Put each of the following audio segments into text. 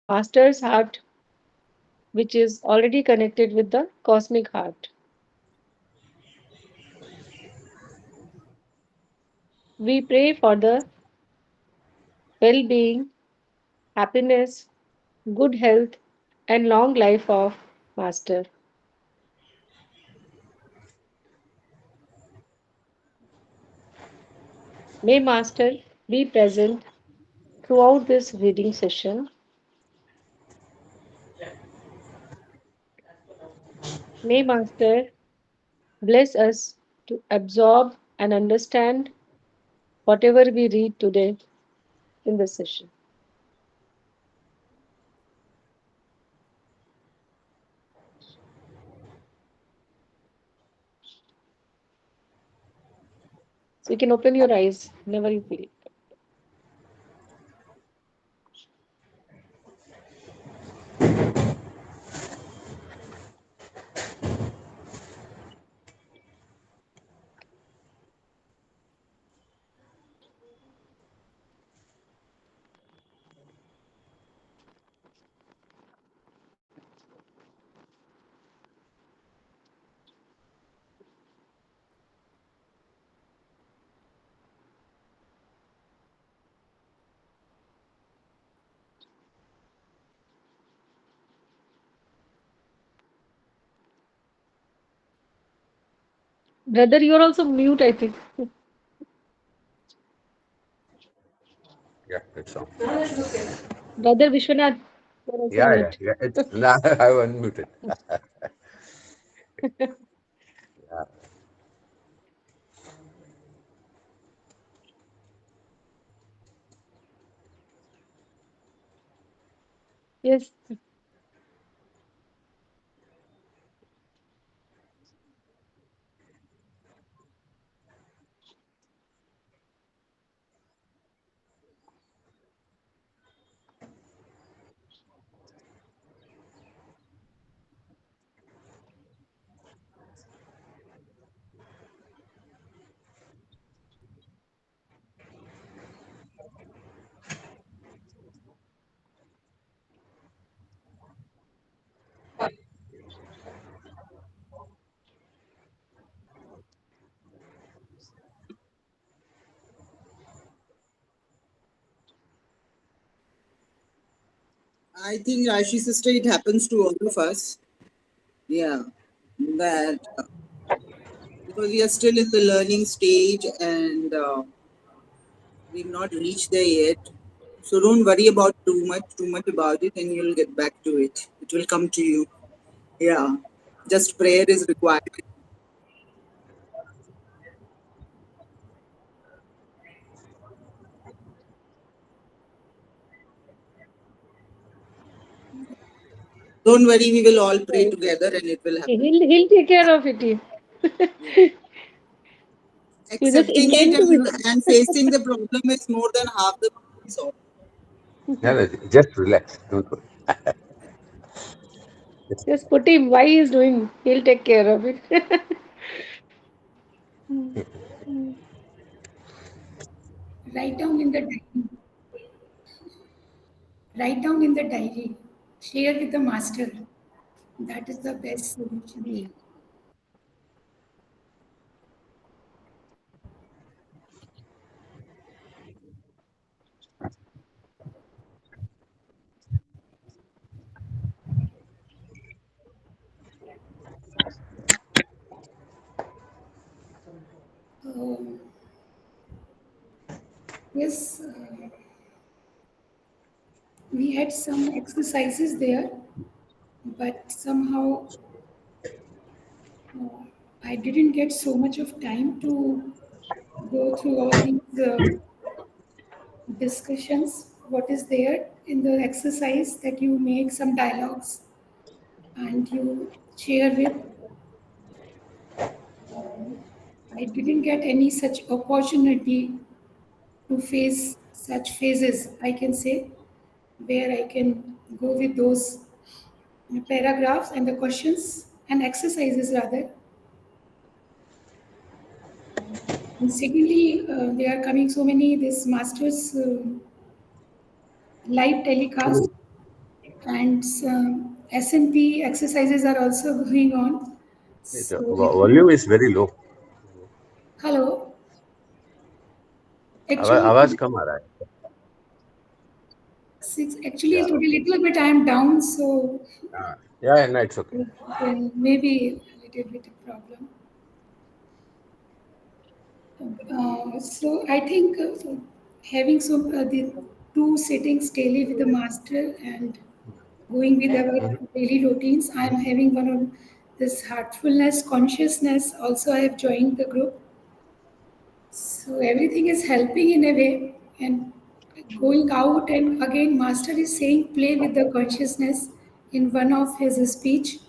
Master's heart, which is already connected with the cosmic heart. We pray for the well being, happiness, good health, and long life of Master. May Master be present throughout this reading session. May Master bless us to absorb and understand whatever we read today in this session. So you can open your eyes whenever you feel. Brother, you are also mute, I think. Yeah, it's on. Brother Vishwanath, you are also Yeah. mute. It's now I unmuted. Yeah. Yes. I think Rashi sister, it happens to all of us. Yeah, that because we are still in the learning stage and we've not reached there yet. So don't worry about too much about it, and you'll get back to it. It will come to you. Yeah, just prayer is required. Don't worry, we will all pray Right. together, and it will happen. He'll take care of it. Yeah. You just Accepting it intend to and facing the problem is more than half the problem solved. No, no, just relax. Don't worry. just put him why he's doing. He'll take care of it. Write down in the diary. Write down in the diary. Share with the master. That is the best solution. Um, yes, we had some exercises there, but somehow I didn't get so much of time to go through all these discussions. What is there in the exercise that you make some dialogues and you share with. I didn't get any such opportunity to face such phases, I can say, where I can go with those paragraphs and the questions and exercises rather. And secondly, there are coming so many this masters live telecast. and some S&P exercises are also going on. The So it will, volume is very low. hello, आवाज actually, कम आ रहा है. actually Yeah. today Okay. little bit I am down, so Yeah. No, it's okay. maybe a little bit of problem. So I think having the two sittings daily with the master and going with our daily routines, I am having one of this heartfulness, consciousness. Also, I have joined the group, so everything is helping in a way. And going out and again, master is saying play with the consciousness in one of his speech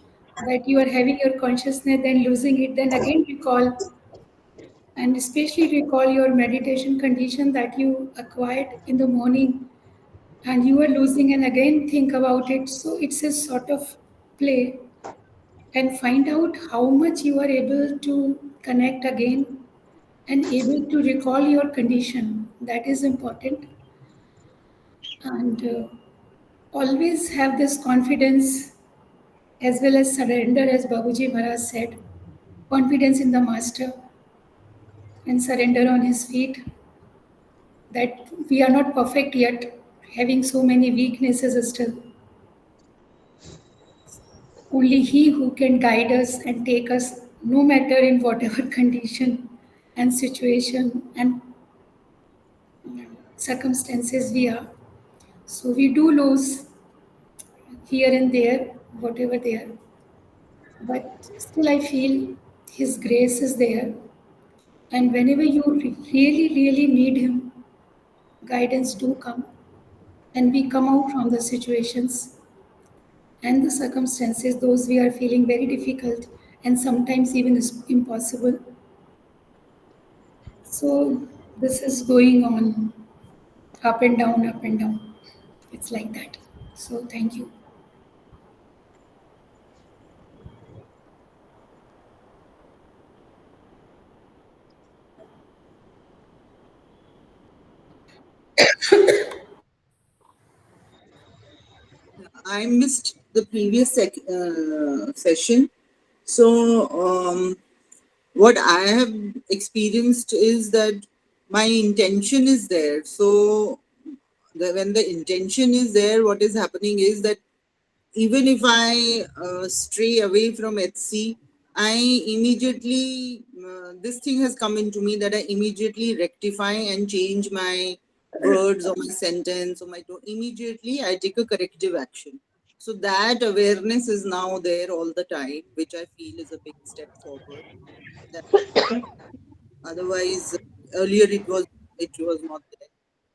that you are having your consciousness, then losing it, then again recall and especially recall your meditation condition that you acquired in the morning and you are losing and again think about it, so it's a sort of play and find out how much you are able to connect again and able to recall your condition, that is important. And always have this confidence as well as surrender, as Babuji Maharaj said, confidence in the master and surrender on his feet, that we are not perfect yet, having so many weaknesses still. Only He who can guide us and take us, no matter in whatever condition and situation and circumstances we are. So we do lose here and there, whatever they are. But still, I feel His grace is there. And whenever you really, really need Him, guidance do come. And we come out from the situations and the circumstances, those we are feeling very difficult and sometimes even is impossible. So this is going on up and down, up and down. It's like that. So thank you. I missed the previous session. So, what I have experienced is that my intention is there. So, when the intention is there, what is happening is that even if I stray away from HC, I immediately, this thing has come into me that I immediately rectify and change my words or my sentence or my tone. Immediately, I take a corrective action. So that awareness is now there all the time, which I feel is a big step forward. That otherwise, earlier it was not there.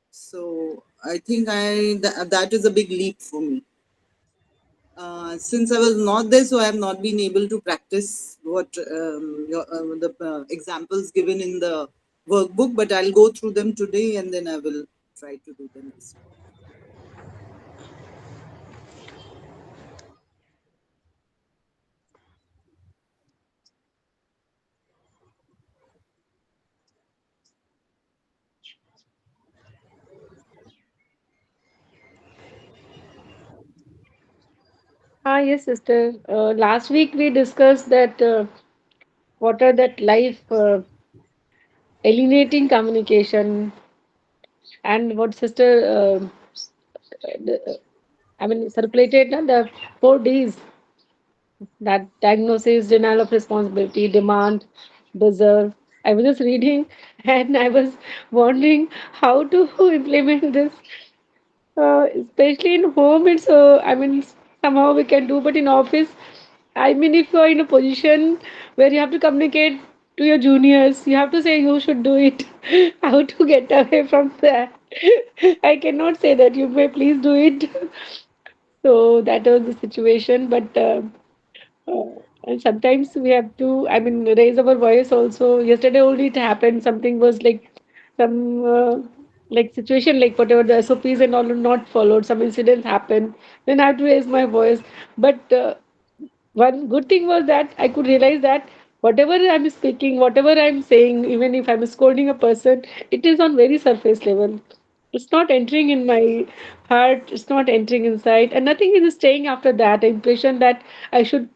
So I think that is a big leap for me. Since I was not there, so I have not been able to practice what the examples given in the workbook. But I'll go through them today, and then I will try to do the next. Ah, yes, sister. Last week we discussed that what are that life alienating communication and what sister I mean circulated na, the 4 Ds, that diagnosis, denial of responsibility, demand, deserve. I was just reading and I was wondering how to implement this. Especially in home, it's I mean somehow we can do, but in office, I mean if you are in a position where you have to communicate to your juniors, you have to say you should do it. How to get away from that? I cannot say that you may please do it. So that was the situation, but. Uh, and sometimes we have to, I mean, raise our voice also. Yesterday only it happened. Something was like some like situation, like whatever the SOPs and all are not followed. Some incidents happened. Then I have to raise my voice. But one good thing was that I could realize that whatever I'm speaking, whatever I'm saying, even if I'm scolding a person, it is on very surface level. It's not entering in my heart, it's not entering inside, and nothing is staying after that. Impression that I should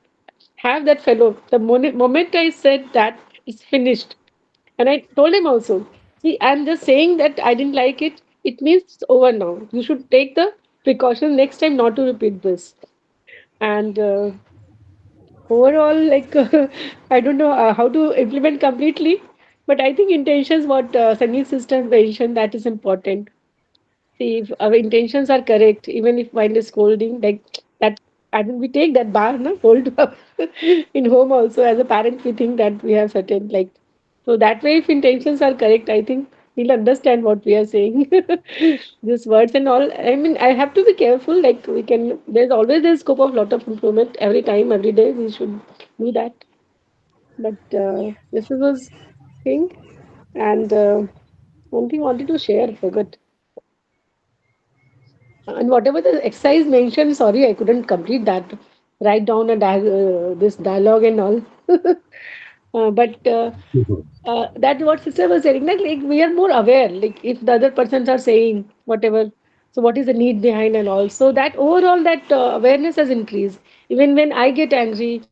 have that fellow. The moment I said that, it's finished. And I told him also, see, I'm just saying that I didn't like it. It means it's over now. You should take the precaution next time not to repeat this. And overall, like, I don't know how to implement completely, but I think intentions, what Sunny's sister mentioned, that is important. See, if our intentions are correct, even if mind is scolding, like that, I mean, we take that bar, no, hold up in home also. As a parent, we think that we have certain, like, so that way, if intentions are correct, I think he'll understand what we are saying. These words and all. I mean, I have to be careful. Like, we can, there's always a scope of lot of improvement every time, every day. We should do that. But this was thing. And one thing I wanted to share, I forgot. And whatever the exercise mentioned, sorry, I couldn't complete that. Write down this dialogue and all. But that what sister was saying, like we are more aware. Like if the other persons are saying whatever, so what is the need behind and all. So that overall that awareness has increased. Even when I get angry,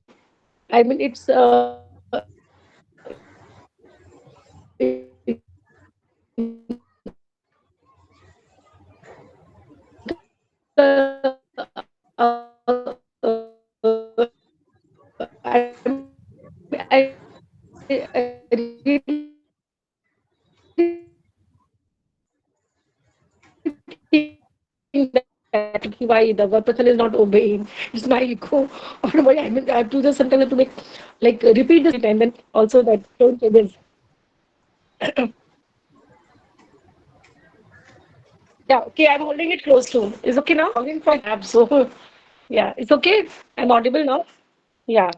I mean it's in why the one person is not obeying. It's my ego, or why I mean I have to just sometimes have to make like repeat the same time. Then also that tone changes. Yeah, okay, I'm holding it close to. Is okay now? Talking from tab, so yeah, it's okay. I'm audible now. Yeah.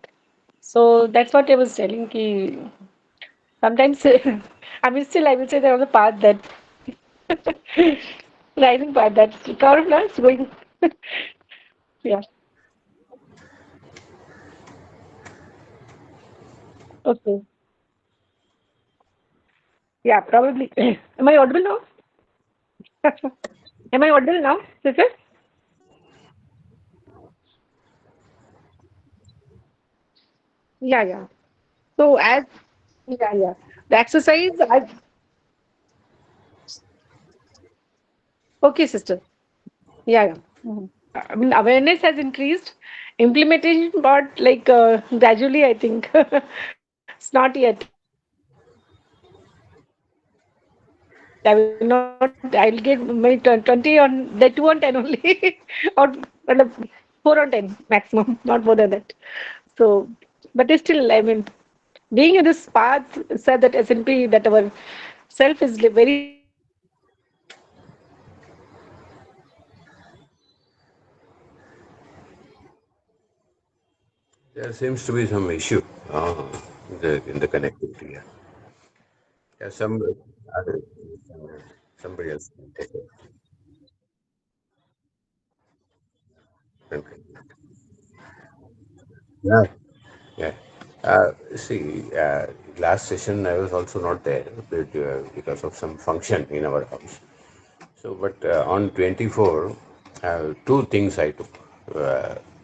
So that's what I was telling. Ki sometimes I mean, still I will say there was a path that rising path that curve now it's going. Yeah. Okay. Yeah. Probably. Am I audible now? Am I audible now, sister? Yeah. Yeah. So as yeah, yeah. The exercise. Okay, sister. Yeah. Yeah. I mean, awareness has increased. Implementation part, like gradually, I think. It's not yet. I will not, I'll get my 20 on that 2 on 10 only. Or well, 4 on 10 maximum, not more than that. So, but it's still, I mean, being in this path, said that SNP, that our self is very strong. Our inner self is very strong. So There seems to be some issue in the connectivity. Yeah, yeah somebody else can take it. Okay. Yeah, yeah. See, last session I was also not there because of some function in our house. So, but on 24, two things I took.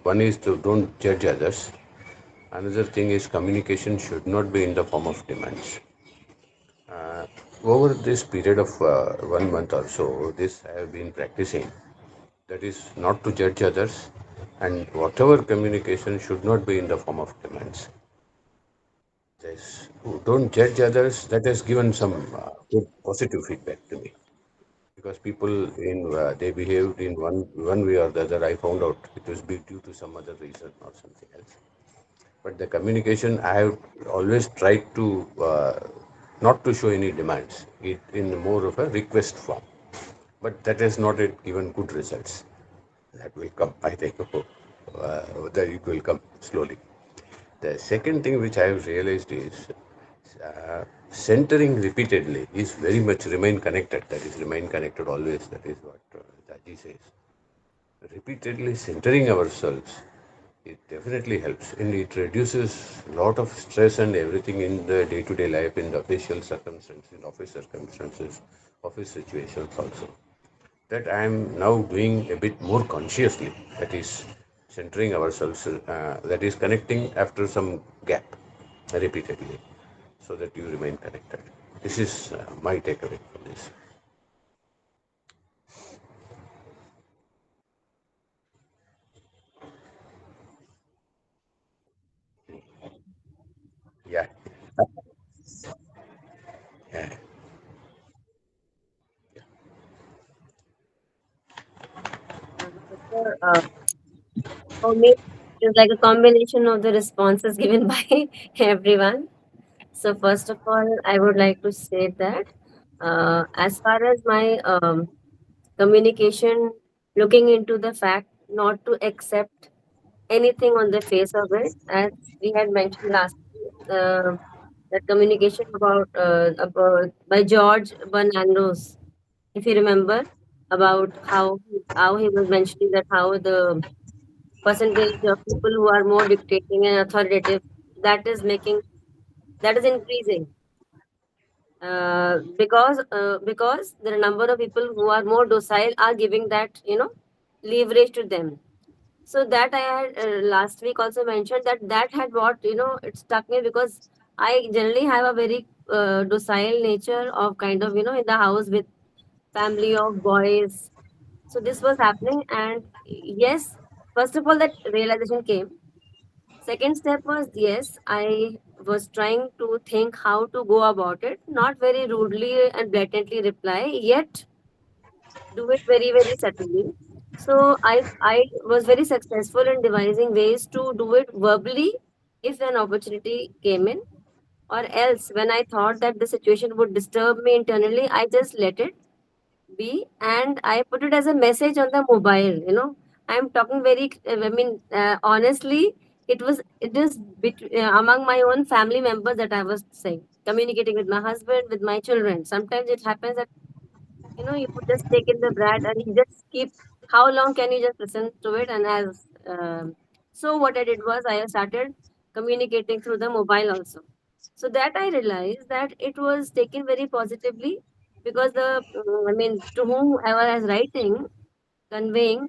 One is to don't judge others. Another thing is communication should not be in the form of demands. Over this period of 1 month or so, this I have been practicing. That is not to judge others, and whatever communication should not be in the form of demands. This don't judge others. That has given some good positive feedback to me because people in they behaved in one way or the other. I found out it was due to some other reason or something else. But the communication, I have always tried to not to show any demands. It in more of a request form. But that has not yet given good results. That will come, I think. That it will come slowly. The second thing which I have realized is centering repeatedly is very much remain connected. That is remain connected always. That is what Taji says. Repeatedly centering ourselves, it definitely helps and it reduces a lot of stress and everything in the day-to-day life, in the official circumstances, in office circumstances, office situations also. that I am now doing a bit more consciously. That is centering ourselves, that is connecting after some gap repeatedly so that you remain connected. This is my takeaway from this. Yeah. Yeah. So, for me, it's like a combination of the responses given by everyone. So, first of all, I would like to say that as far as my communication, looking into the fact not to accept anything on the face of it, as we had mentioned last week, that communication about by George Bernardos, if you remember, about how he was mentioning that how the percentage of people who are more dictating and authoritative, that is making, that is increasing, because the number of people who are more docile are giving that, leverage to them. So that I had last week also mentioned that that had what, it struck me, because I generally have a very docile nature of kind of, in the house with family of boys. So this was happening, and yes, first of all, that realization came. Second step was, yes, I was trying to think how to go about it, not very rudely and blatantly reply, yet do it very, very subtly. So I was very successful in devising ways to do it verbally if an opportunity came in, or else when I thought that the situation would disturb me internally, I just let it be, and I put it as a message on the mobile. I'm talking very, honestly, it is among my own family members that I was saying, communicating with my husband, with my children. Sometimes it happens that, you could just take in the bread and you just keep, how long can you just listen to it? And so what I did was I started communicating through the mobile also. So that I realized that it was taken very positively, because to whom I was writing, conveying,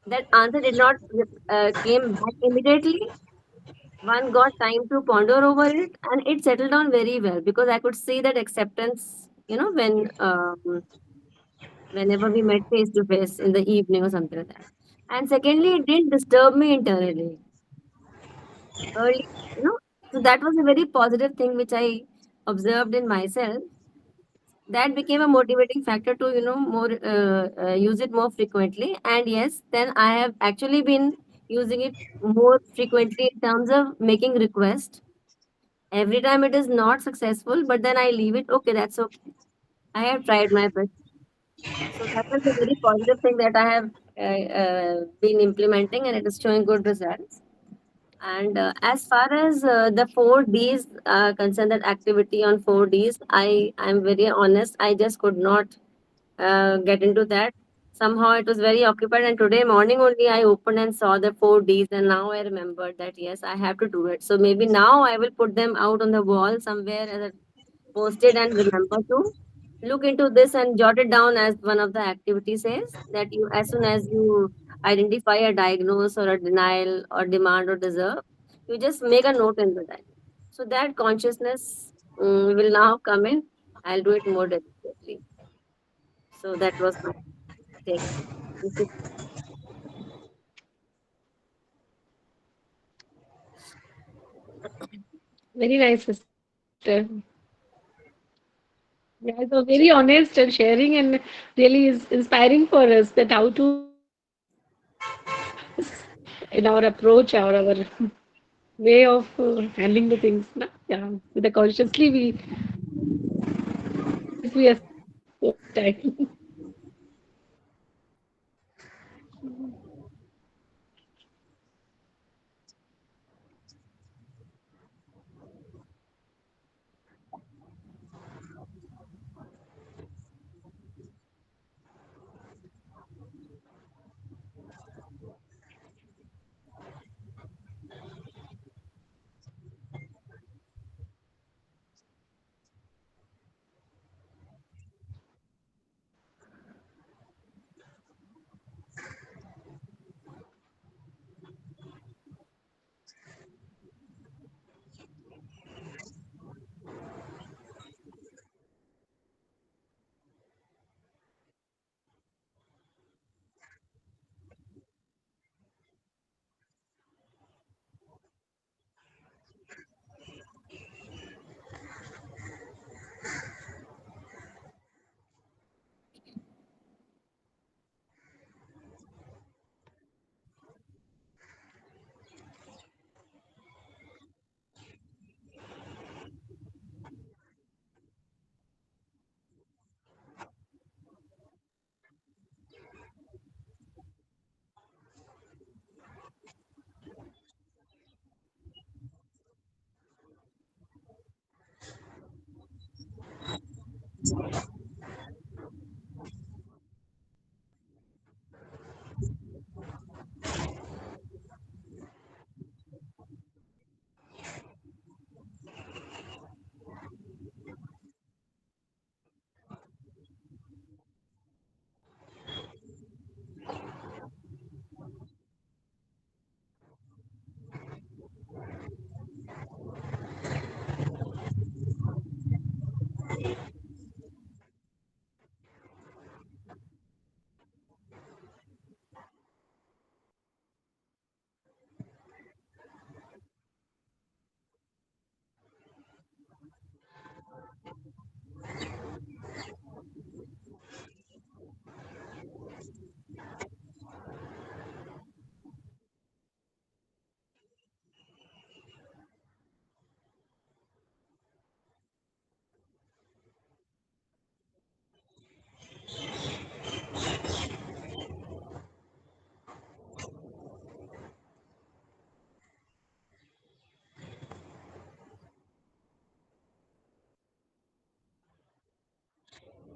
that answer did not came back immediately. One got time to ponder over it, and it settled down very well, because I could see that acceptance, whenever we met face to face in the evening or something like that. And secondly, it didn't disturb me internally early, you know. So that was a very positive thing which I observed in myself. That became a motivating factor to, more use it more frequently. And yes, then I have actually been using it more frequently in terms of making request. Every time it is not successful, but then I leave it. Okay, that's okay. I have tried my best. So that was a very positive thing that I have been implementing, and it is showing good results. And as far as the 4Ds concerned, that activity on 4Ds, I'm very honest. I just could not get into that. Somehow it was very occupied, and today morning only I opened and saw the 4Ds, and now I remembered that yes, I have to do it. So maybe now I will put them out on the wall somewhere as a posted, and remember to look into this and jot it down, as one of the activities says, that you, as soon as you identify a diagnose or a denial or demand or deserve, you just make a note in the diary. So that consciousness will now come in. I'll do it more deliberately. So that was my take. Thank you. Very nice, sister. Yeah, so very honest and sharing, and really is inspiring for us that how to in our approach or our way of handling the things. Na? Yeah, with the consciously we are time.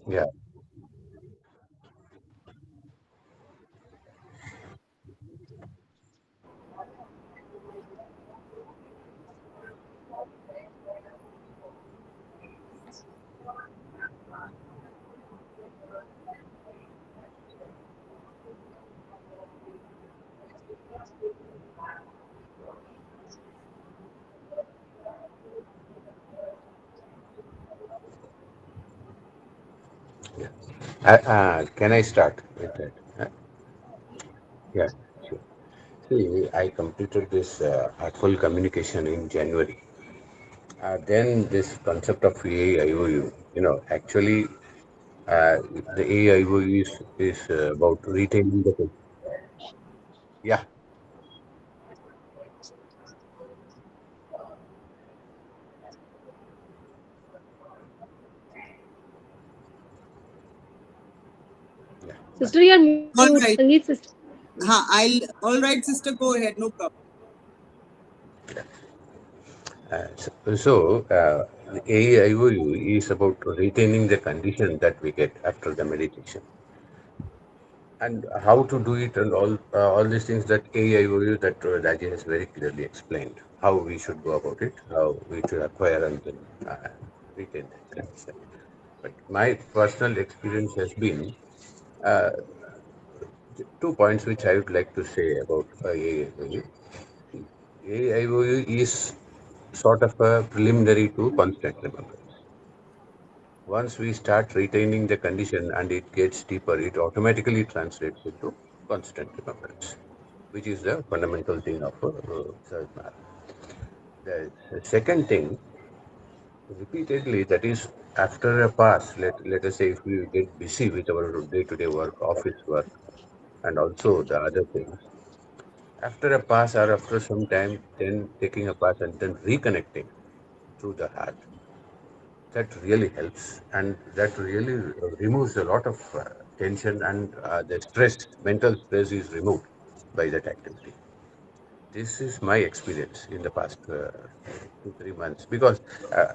Yeah. Yeah. Can I start with that? Yeah, sure. See, I completed this artful communication in January. Then this concept of AIOU, actually, the AIOU is about retaining the. Yeah, yeah. Bye. Sister, you're mute. All Sangeet right. sister. I'll. All right, sister, go ahead. No problem. The AIOU is about retaining the condition that we get after the meditation, and how to do it, and all these things that AIOU that Raji has very clearly explained how we should go about it, how we should acquire and then retain that condition. But my personal experience has been uh, 2 points which I would like to say about AIOU. AIOU is sort of a preliminary to constant remembrance. Once we start retaining the condition and it gets deeper, it automatically translates into constant remembrance, which is the fundamental thing of sadhana. The second thing, repeatedly, that is after a pass, let us say if we get busy with our day-to-day work, office work, and also the other things, after a pass or after some time, then taking a pass and then reconnecting through the heart, that really helps, and that really removes a lot of tension, and the stress, mental stress is removed by that activity. This is my experience in the past 2 3 months, because uh,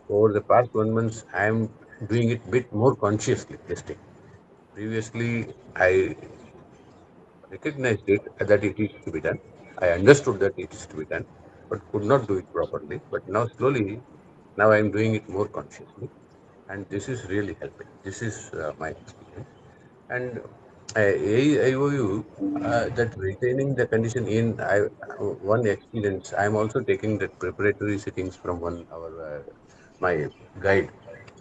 over the past 1 month I am doing it bit more consciously, this thing. Previously I recognized it that it is to be done. I understood that it is to be done, but could not do it properly. But now slowly, now I am doing it more consciously, and this is really helping. This is my experience. And AIOU, that retaining the condition in one experience. I am also taking the preparatory sittings from one our my guide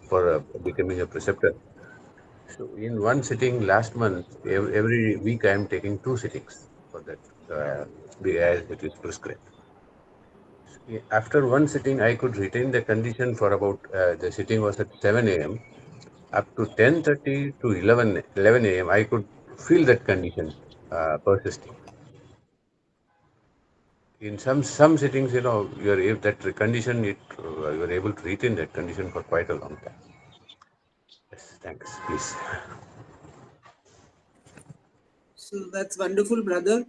for becoming a preceptor. So in one sitting last month, every week I am taking two sittings for that, as it is prescribed. After one sitting, I could retain the condition for about, the sitting was at 7 a.m. Up to 10:30 to 11 a.m. I could feel that condition persisting. In some sittings, you are that condition, you are able to retain that condition for quite a long time. Yes, thanks. Please. So that's wonderful, brother.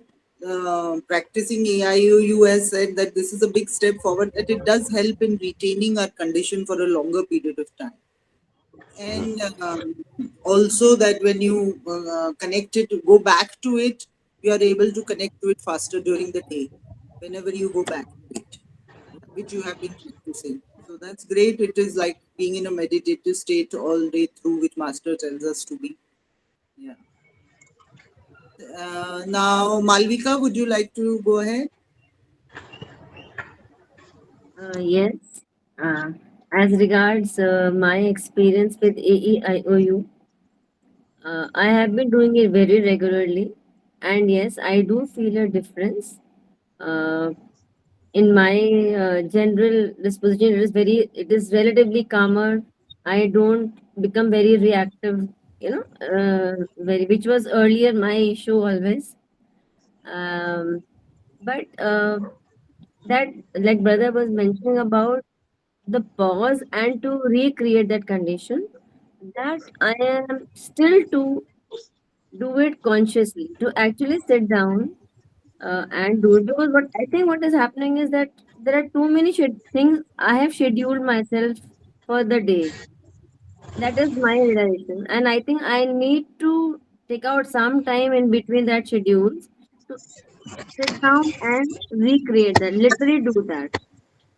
Practicing AIOU has said that this is a big step forward, that it does help in retaining our condition for a longer period of time. And also that when you connect it, go back to it, you are able to connect to it faster during the day, whenever you go back to it, which you have been practicing. So that's great. It is like being in a meditative state all day through, which Master tells us to be. Yeah. Now, Malvika, would you like to go ahead? Yes. Uh, as regards my experience with AEIOU, I have been doing it very regularly, and yes, I do feel a difference. Uh, in my general disposition, it is relatively calmer. I don't become very reactive, which was earlier my issue always. Um, but that, like brother was mentioning about the pause and to recreate that condition, that I am still to do it consciously, to actually sit down and do it, because what I think what is happening is that there are too many things I have scheduled myself for the day. That is my realization. And I think I need to take out some time in between that schedules to sit down and recreate that, literally do that.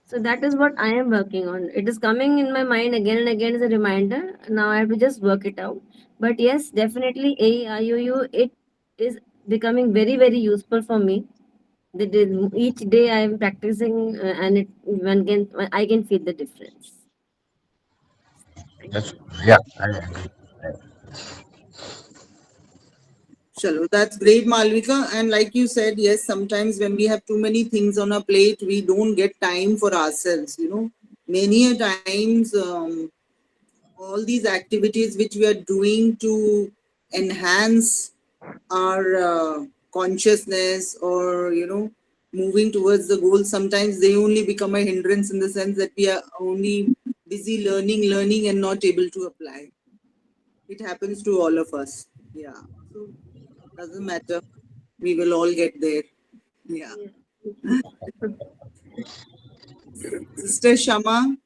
So that is what I am working on. It is coming in my mind again and again as a reminder. Now I have to just work it out. But yes, definitely AIOU, it is becoming very, very useful for me. Each day I am practicing and I can feel the difference. Thank That's you. yeah, I agree. Chalo, that's great, Malvika. And like you said, yes, sometimes when we have too many things on our plate, we don't get time for ourselves. Many a times, all these activities which we are doing to enhance our consciousness, or moving towards the goal, sometimes they only become a hindrance, in the sense that we are only busy learning and not able to apply. It happens to all of us. Yeah. So doesn't matter. We will all get there. Yeah. Yeah. Sister Shama,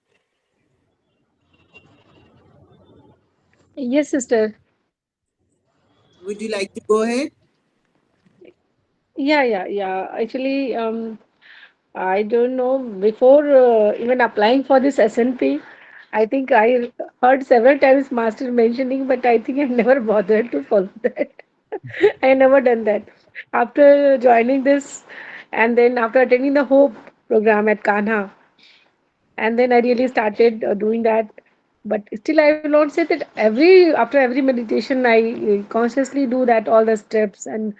Yes, sister. would you like to go ahead? Yeah. Actually, I don't know. Before even applying for this SNP, I think I heard several times Master mentioning, but I think I never bothered to follow that. I never done that. After joining this, and then after attending the Hope program at Kanha, and then I really started doing that. But still, I will not say that after every meditation, I consciously do that all the steps, and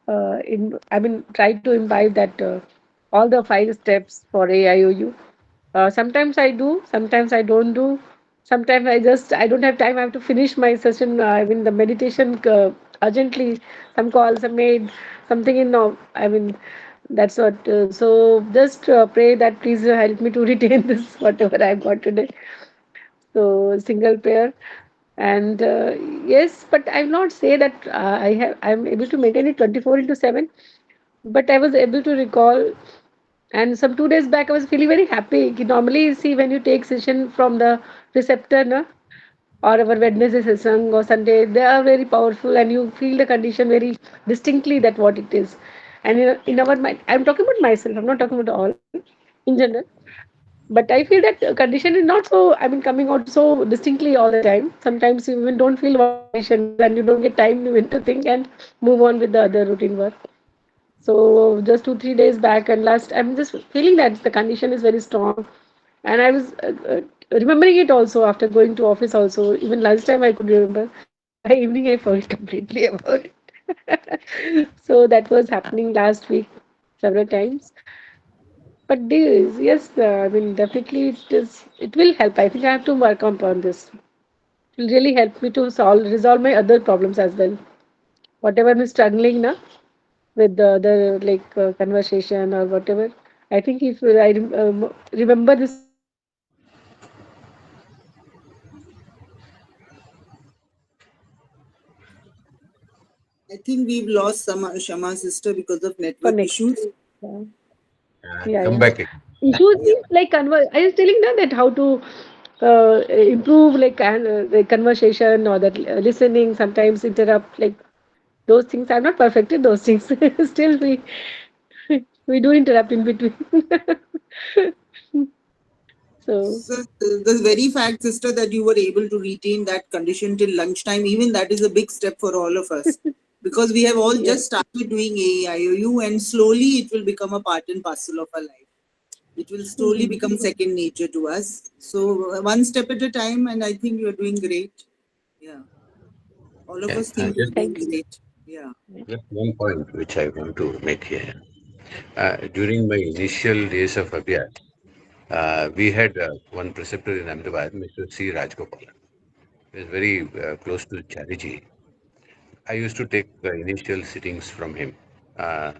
try to imbibe that all the 5 steps for AIOU. Sometimes I do, sometimes I don't do. Sometimes I don't have time. I have to finish my session. The meditation urgently. Some calls are made. Something that's what. So just pray that please help me to retain this whatever I've got today. So single prayer, and yes, but I will not say that I'm able to maintain it 24/7. But I was able to recall, and some 2 days back, I was feeling very happy. Normally, see, when you take session from the preceptor, na, or our Wednesday session or Sunday, they are very powerful, and you feel the condition very distinctly that what it is. And in our mind, I'm talking about myself. I'm not talking about all in general. But I feel that condition is not so. Coming out so distinctly all the time. Sometimes you even don't feel what condition is, and you don't get time even to think and move on with the other routine work. So just 2 3 days back, and last, I'm just feeling that the condition is very strong, and I was remembering it also after going to office. Also, even lunchtime I could remember, but by evening I forgot completely about it. So that was happening last week several times. But this, yes, definitely it is. It will help. I think I have to work upon this. It will really help me to resolve my other problems as well. Whatever I'm struggling now with the other conversation or whatever. I think if remember this meditation, it will really help me to I think we've lost some Shama sister because of network connect. issues. Yeah, Come yeah. back again. Issues Yeah. means like I was telling them that how to improve like conversation or that listening. Sometimes interrupt like those things. I'm not perfected those things. Still, we do interrupt in between. So So the very fact, sister, that you were able to retain that condition till lunchtime, even that is a big step for all of us. Because we have all yeah. just started doing AIOU, and slowly it will become a part and parcel of our life. It will slowly Mhm. become second nature to us. So one step at a time, and I think you're doing great. Yeah. All of Yeah, us think you're just, doing Thank you. great. Yeah. just one point which I want to make here. During my initial days of Abhyas, we had one preceptor in Ahmedabad, Mr. C. Rajgopalan. He was very close to Chariji. I used to take initial sittings from him uh,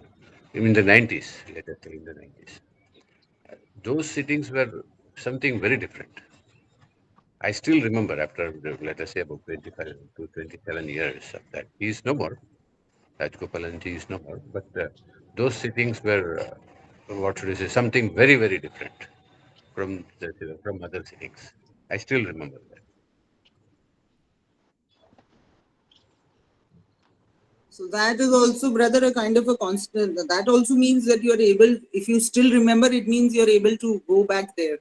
in the 90s, let us say in the 90s. Those sittings were something very different. I still remember after, let us say, about 25 to 27 years of that. He is no more. Rajgopalanji is no more. But those sittings were, what should I say, something very, very different from other sittings. I still remember that. So that is also, brother, a kind of a constant. That also means that you are able, if you still remember, it means you are able to go back there.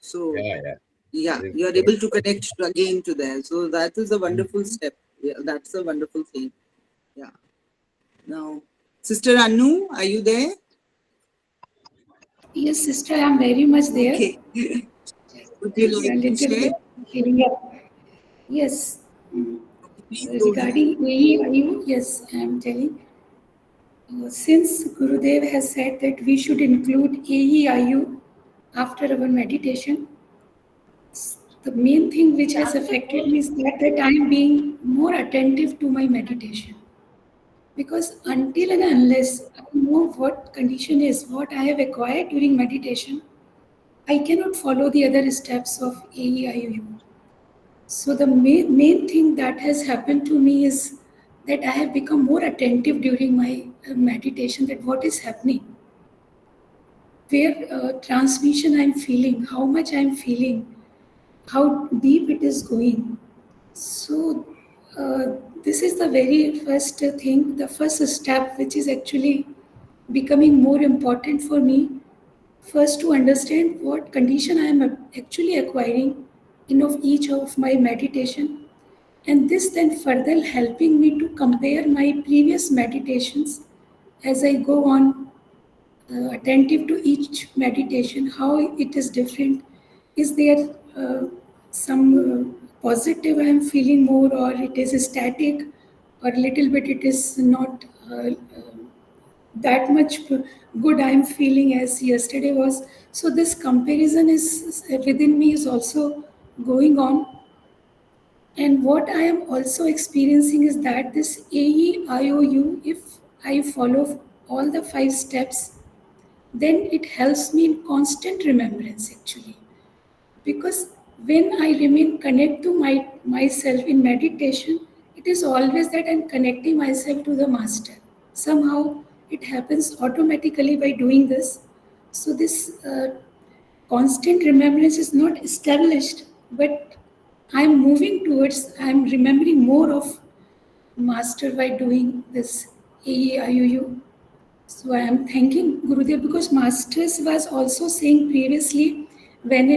So Yeah. yeah, Very you are good. able to connect again to there. So that is a wonderful step. Yeah, that's a wonderful thing. Yeah. Now, Sister Anu, are you there? Yes, sister, I'm very much there. Okay. Would you A like to little share? bit feeling up. Yes. Please go ahead. Regarding AEIU, yes, I am telling. Since Gurudev has said that we should include AEIU after our meditation, the main thing which has affected me is that I am being more attentive to my meditation. Because until and unless I know what condition is, what I have acquired during meditation, I cannot follow the other steps of AEIU. So the main thing that has happened to me is that I have become more attentive during my meditation that what is happening, where transmission I'm feeling, how much I'm feeling, how deep it is going. So this is the very first thing, the first step which is actually becoming more important for me. First to understand what condition I am actually acquiring in of each of my meditation, and this then further helping me to compare my previous meditations as I go on, attentive to each meditation, how it is different. Is there some positive I am feeling more, or it is static, or little bit it is not that much good I am feeling as yesterday was. So this comparison is within me is also going on. And what I am also experiencing is that this AEIOU, if I follow all the 5 steps, then it helps me in constant remembrance actually. Because when I remain connect to myself in meditation, it is always that I'm connecting myself to the master. Somehow it happens automatically by doing this. So this constant remembrance is not established, but I'm moving towards, I'm remembering more of master by doing this AEIUU. So I am thanking Gurudev because Masters was also saying previously, when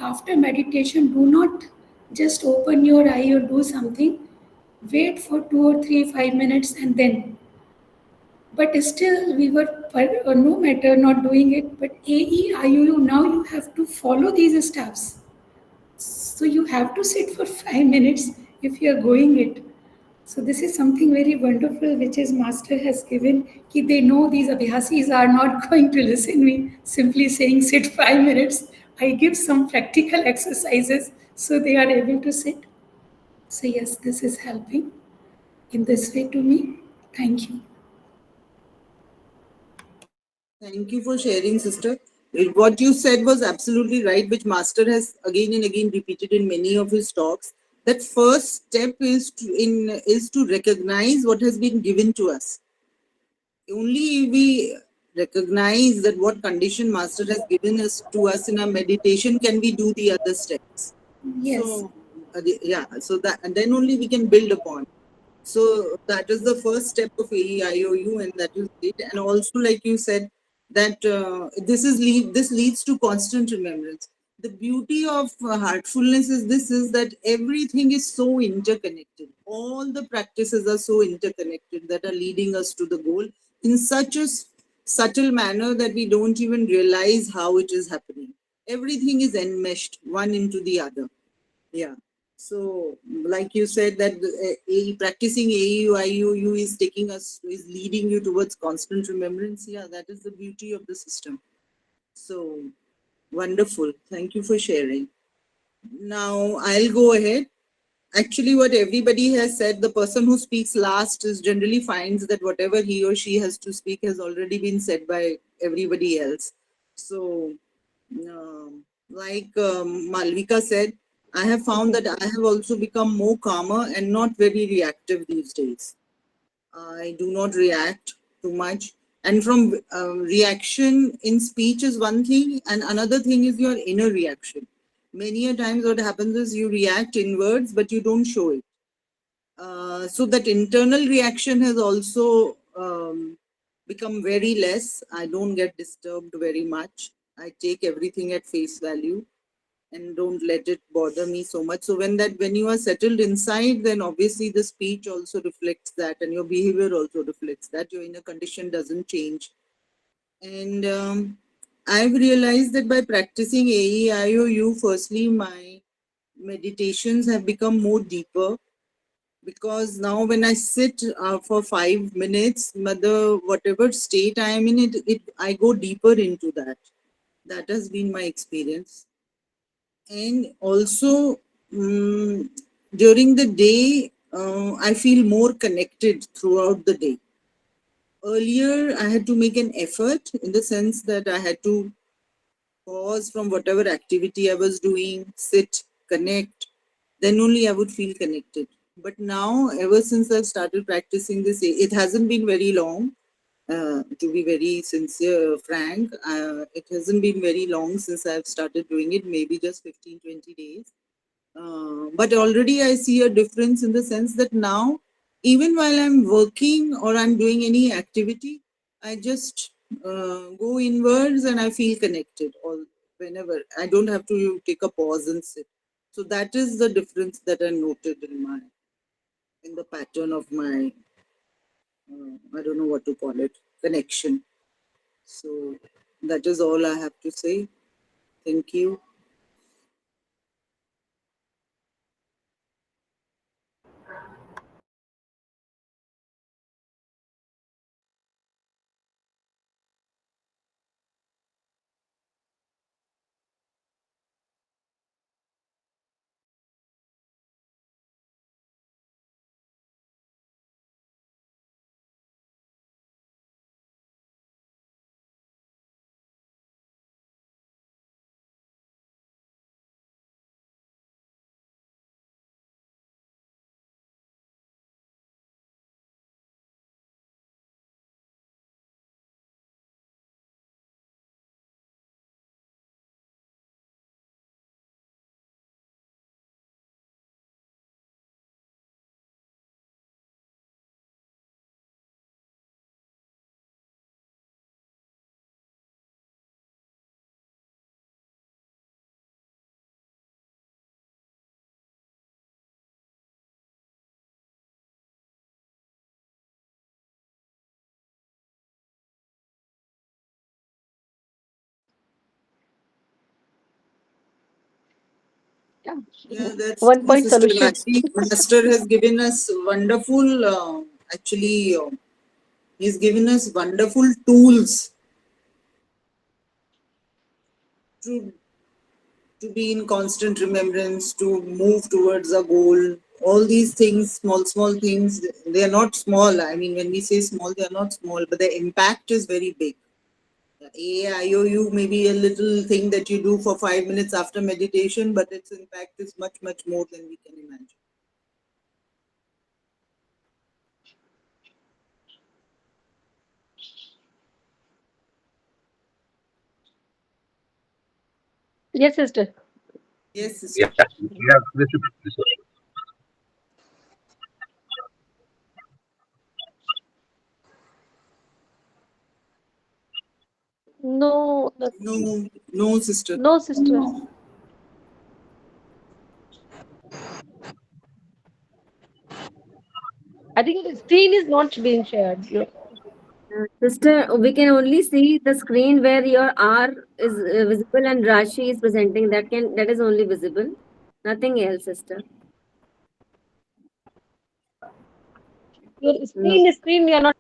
after meditation, do not just open your eye or do something. Wait for 2 or 3, 5 minutes and then. But still, we were no matter not doing it. But AEIU now you have to follow these steps. So you have to sit for 5 minutes if you are going it. So this is something very wonderful which his master has given. Ki they know these abhyasis are not going to listen me simply saying sit 5 minutes. I give some practical exercises so they are able to sit. So yes, this is helping in this way to me. Thank you. Thank you for sharing, sister. What you said was absolutely right, which Master has again and again repeated in many of his talks. That first step is to recognize what has been given to us. Only if we recognize that what condition Master has given us to us in our meditation can we do the other steps. Yes. So yeah, so that, and then only we can build upon. So that is the first step of AEIOU, and that is it. And also, like you said, that this leads to constant remembrance. The beauty of heartfulness is that everything is so interconnected. All the practices are so interconnected that are leading us to the goal in such a subtle manner that we don't even realize how it is happening. Everything is enmeshed one into the other. Yeah. So, like you said, that practicing AEIOU is leading you towards constant remembrance. Yeah, that is the beauty of the system. So, wonderful. Thank you for sharing. Now, I'll go ahead. Actually, what everybody has said, the person who speaks last is generally finds that whatever he or she has to speak has already been said by everybody else. So, like Malvika said, I have found that I have also become more calmer and not very reactive these days. I do not react too much. And from reaction in speech is one thing, and another thing is your inner reaction. Many a times, what happens is you react in words, but you don't show it. So that internal reaction has also become very less. I don't get disturbed very much. I take everything at face value and don't let it bother me so much. So when you are settled inside, then obviously the speech also reflects that, and your behavior also reflects that. Your inner condition doesn't change. And I've realized that by practicing AEIOU, firstly, my meditations have become more deeper, because now when I sit for 5 minutes, whatever state I am in, I go deeper into that. That has been my experience. And also during the day, I feel more connected throughout the day. Earlier, I had to make an effort in the sense that I had to pause from whatever activity I was doing, sit, connect, then only I would feel connected. But now, ever since I've started practicing this, it hasn't been very long. To be very sincere, frank, it hasn't been very long since I've started doing it, maybe just 15, 20 days. But already I see a difference in the sense that now, even while I'm working or I'm doing any activity, I just go inwards and I feel connected. All whenever I don't have to take a pause and sit. So that is the difference that I noted in the pattern of my I don't know what to call it, connection. So that is all I have to say. Thank you. Yeah. Yeah, that's One true, point Sister. solution. I think Master has given us wonderful, actually, he's given us wonderful tools to to be in constant remembrance, to move towards a goal. All these things, small things, they are not small. I mean, when we say small, they are not small, but the impact is very big. AIOU may be a little thing that you do for 5 minutes after meditation, but its impact is much more than we can imagine. Yes, sister. Yes, sister. Yeah, this is No, No, no, sister. no, sister. I think the screen is not being shared. Sister, we can only see the screen where your R is visible and Rashi is presenting. That is only visible. Nothing else, sister. Your No. screen, we are not.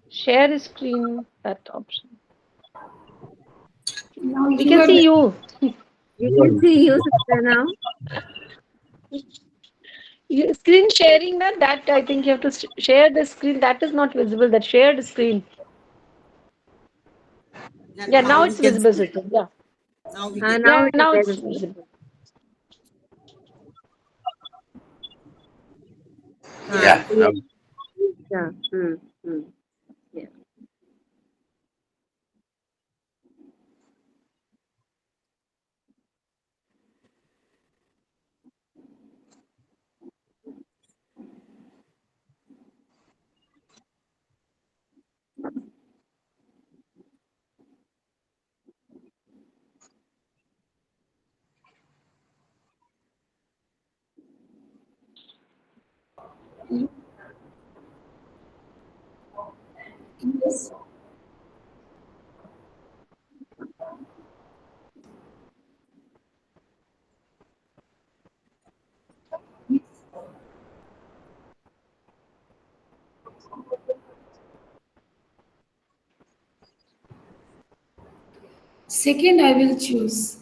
Share screen, that option. Now We you can are see you. We can see you, sister, now. Screen sharing, that I think you have to share the screen. That is not visible. That shared screen. Yeah, Yeah, now now we it's can visible, see. sister. Yeah, Now we can. Now yeah, it is now there, it's sister. visible. Ah, Yeah. yeah. yeah. Hmm. Hmm. Yeah. Mm, yes. Second, I will choose.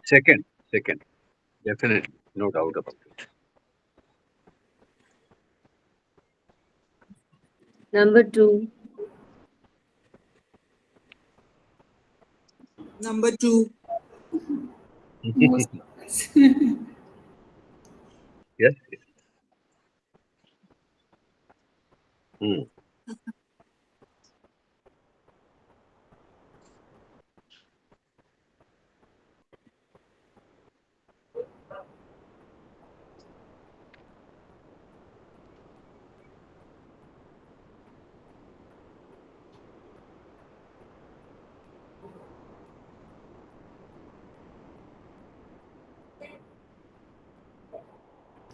Second, second, definitely, no doubt about it. Number two. Number two. Most. Yes, yes. Hmm.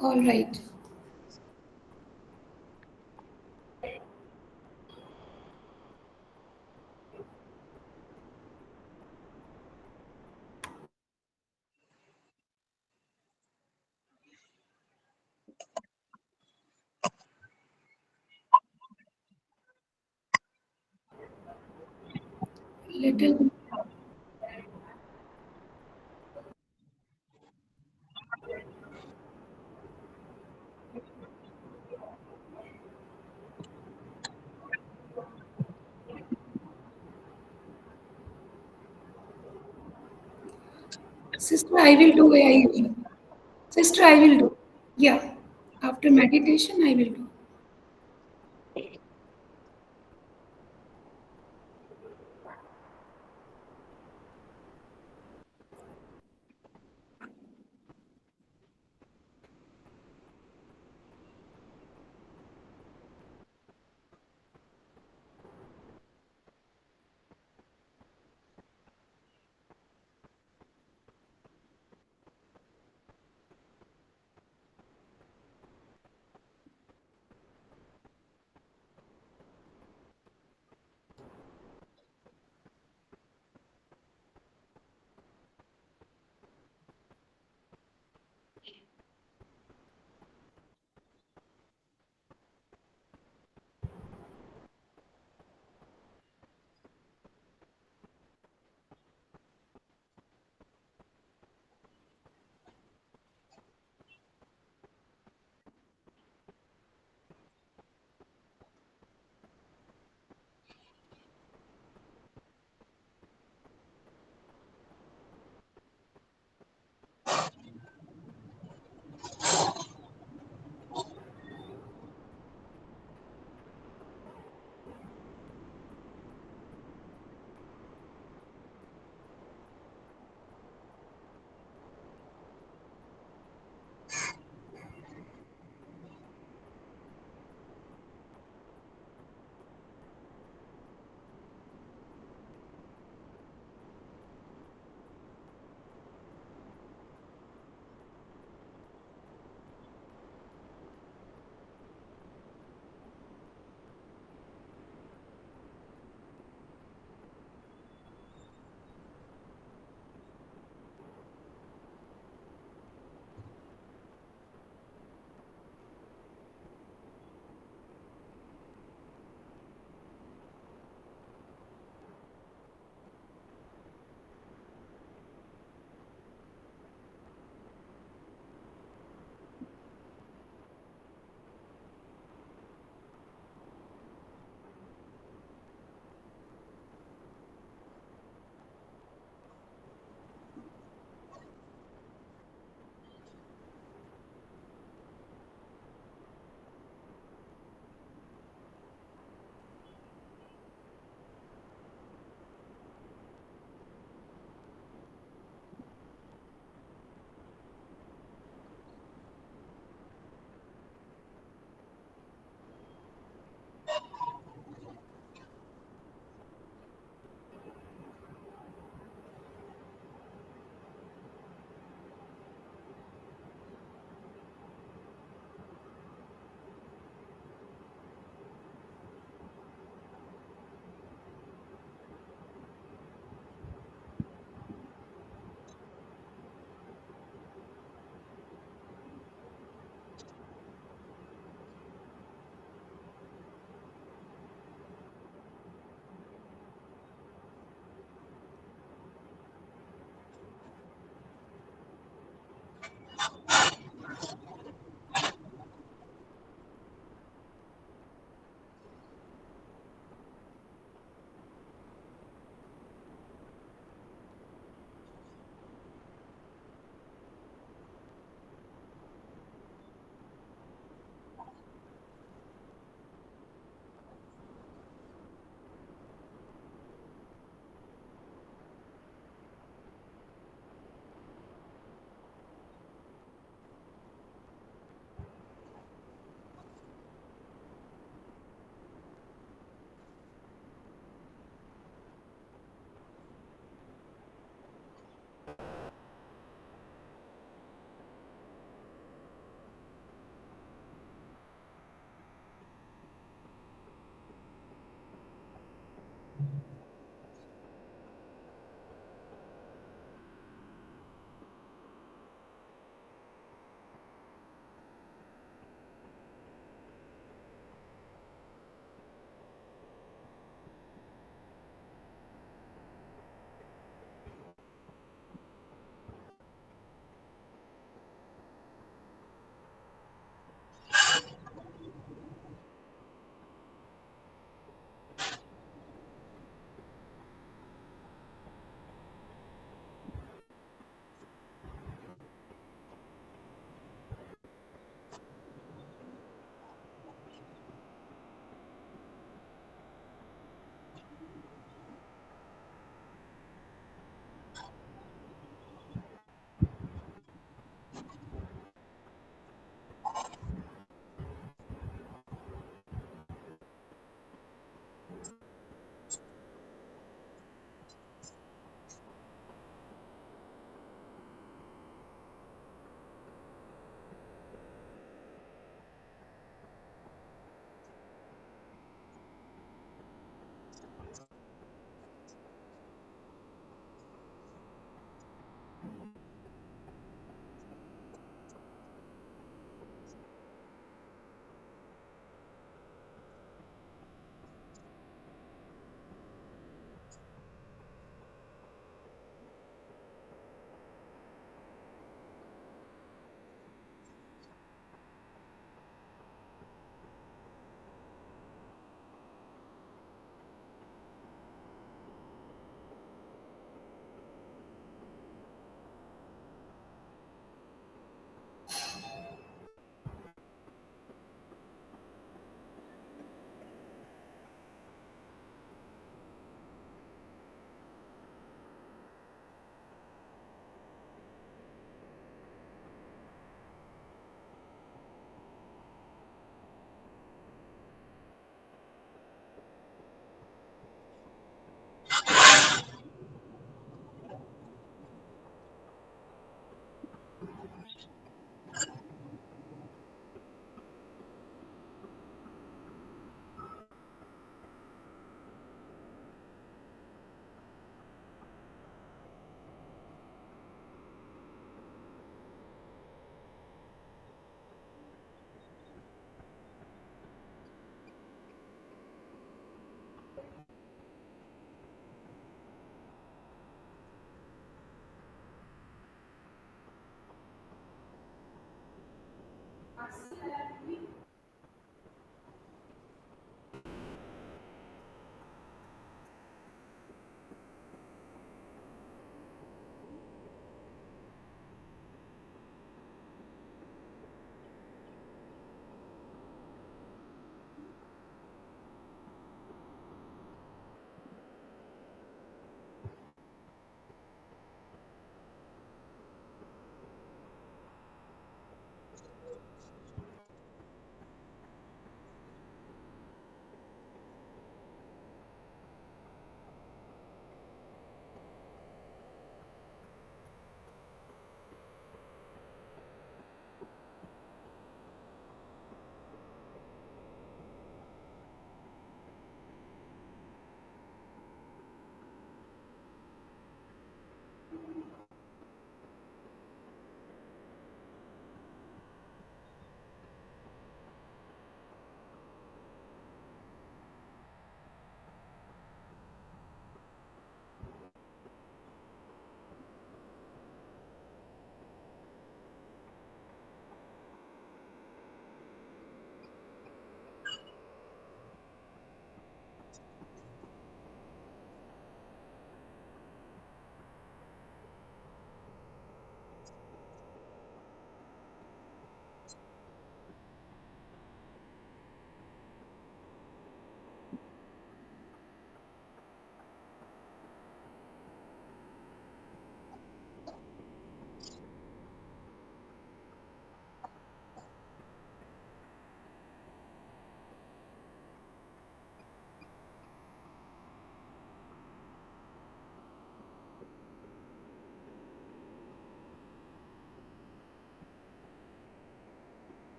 All right. Little. Sister, I will do. Sister, I will do. Yeah. After meditation, I will do.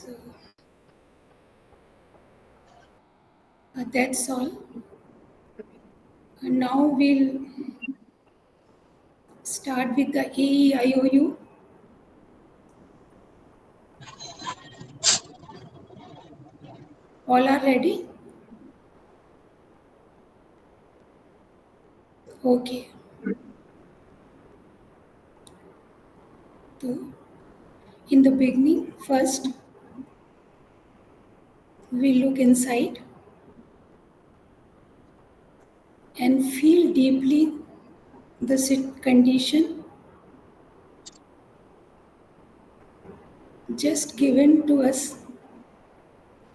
So that's all. And now we'll start with the AEIOU. All are ready? Okay. So, in the beginning, first we look inside and feel deeply the condition just given to us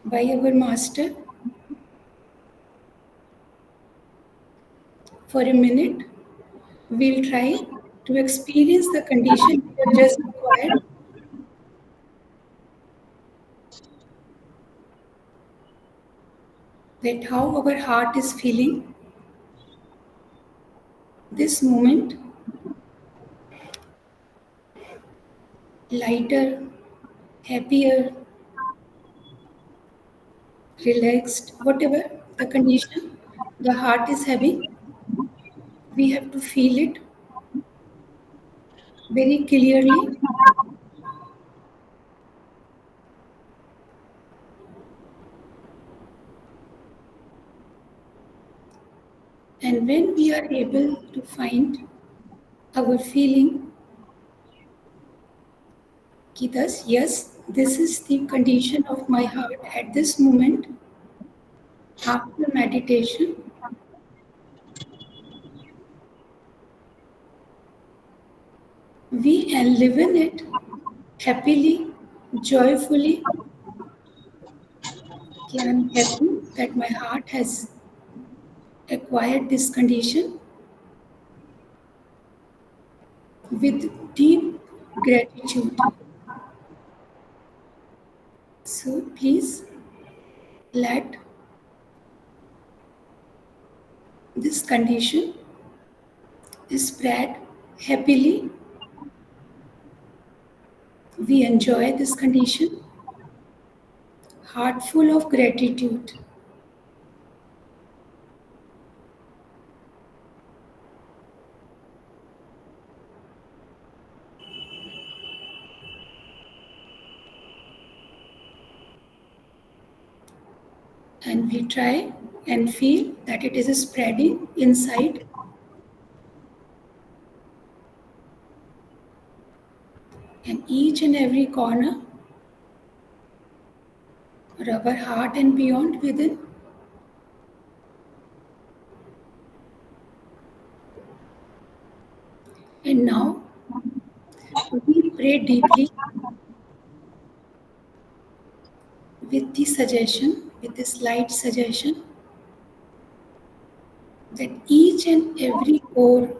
by our master for a minute. We'll try to experience the condition we have just acquired. That how our heart is feeling this moment, lighter, happier, relaxed, whatever the condition the heart is having, we have to feel it very clearly. And when we are able to find our feeling, ki thus, yes, this is the condition of my heart at this moment after meditation, we enliven it happily, joyfully. Ki I'm happy that my heart has acquired this condition with deep gratitude. So please let this condition spread happily. We enjoy this condition, heart full of gratitude. And we try and feel that it is spreading inside. And each and every corner of our heart and beyond within. And now we pray deeply with the suggestion, with this light suggestion, that each and every core,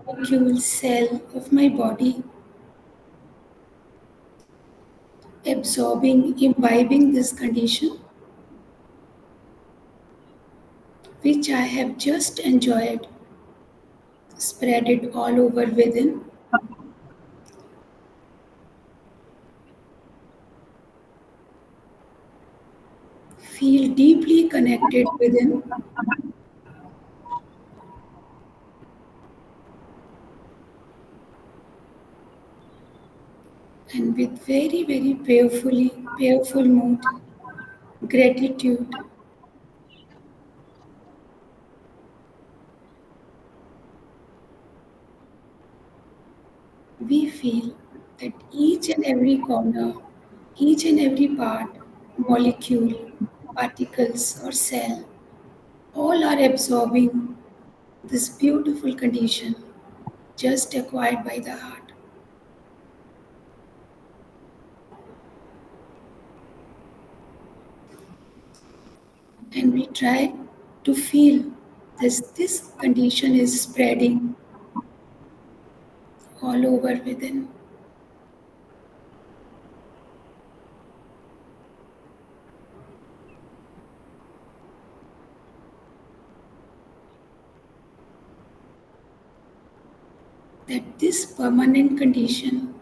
molecule, cell of my body absorbing, imbibing this condition, which I have just enjoyed, spread it all over within. Feel deeply connected within. And with very, very prayerful mood, gratitude, we feel that each and every corner, each and every part, molecule, particles, or cell, all are absorbing this beautiful condition just acquired by the heart. And we try to feel this condition is spreading all over within. That this permanent condition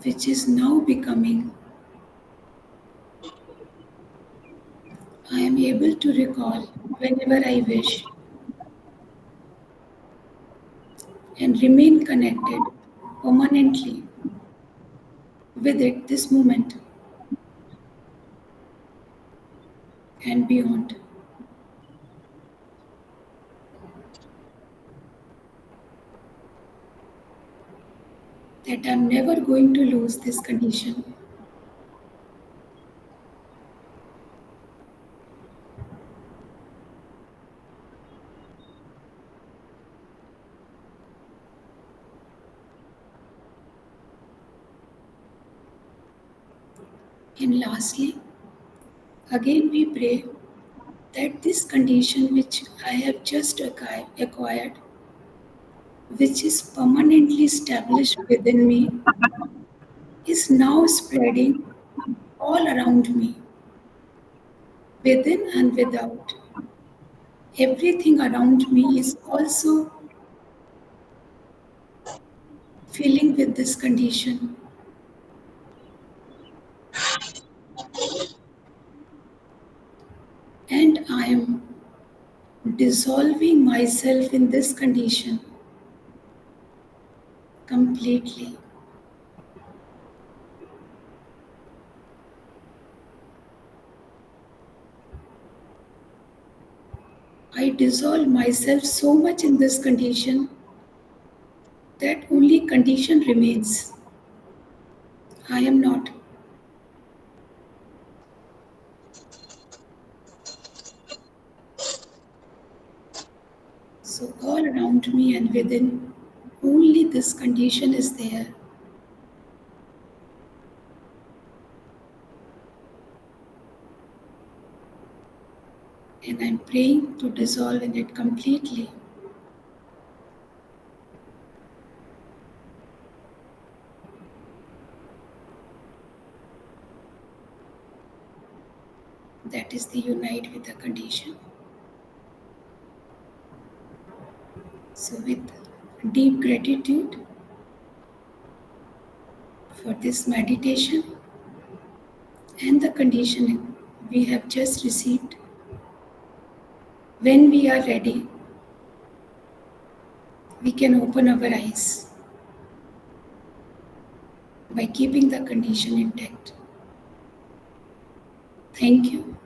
which is now becoming. I am able to recall whenever I wish and remain connected permanently with it this moment and beyond. That I'm never going to lose this condition. And lastly, again we pray that this condition which I have just acquired, which is permanently established within me, is now spreading all around me, within and without. Everything around me is also filling with this condition. And I am dissolving myself in this condition completely. I dissolve myself so much in this condition that only condition remains. I am not. So all around me and within, only this condition is there. And I'm praying to dissolve in it completely. That is the unite with the condition. So with deep gratitude for this meditation and the conditioning we have just received, when we are ready, we can open our eyes by keeping the condition intact. Thank you.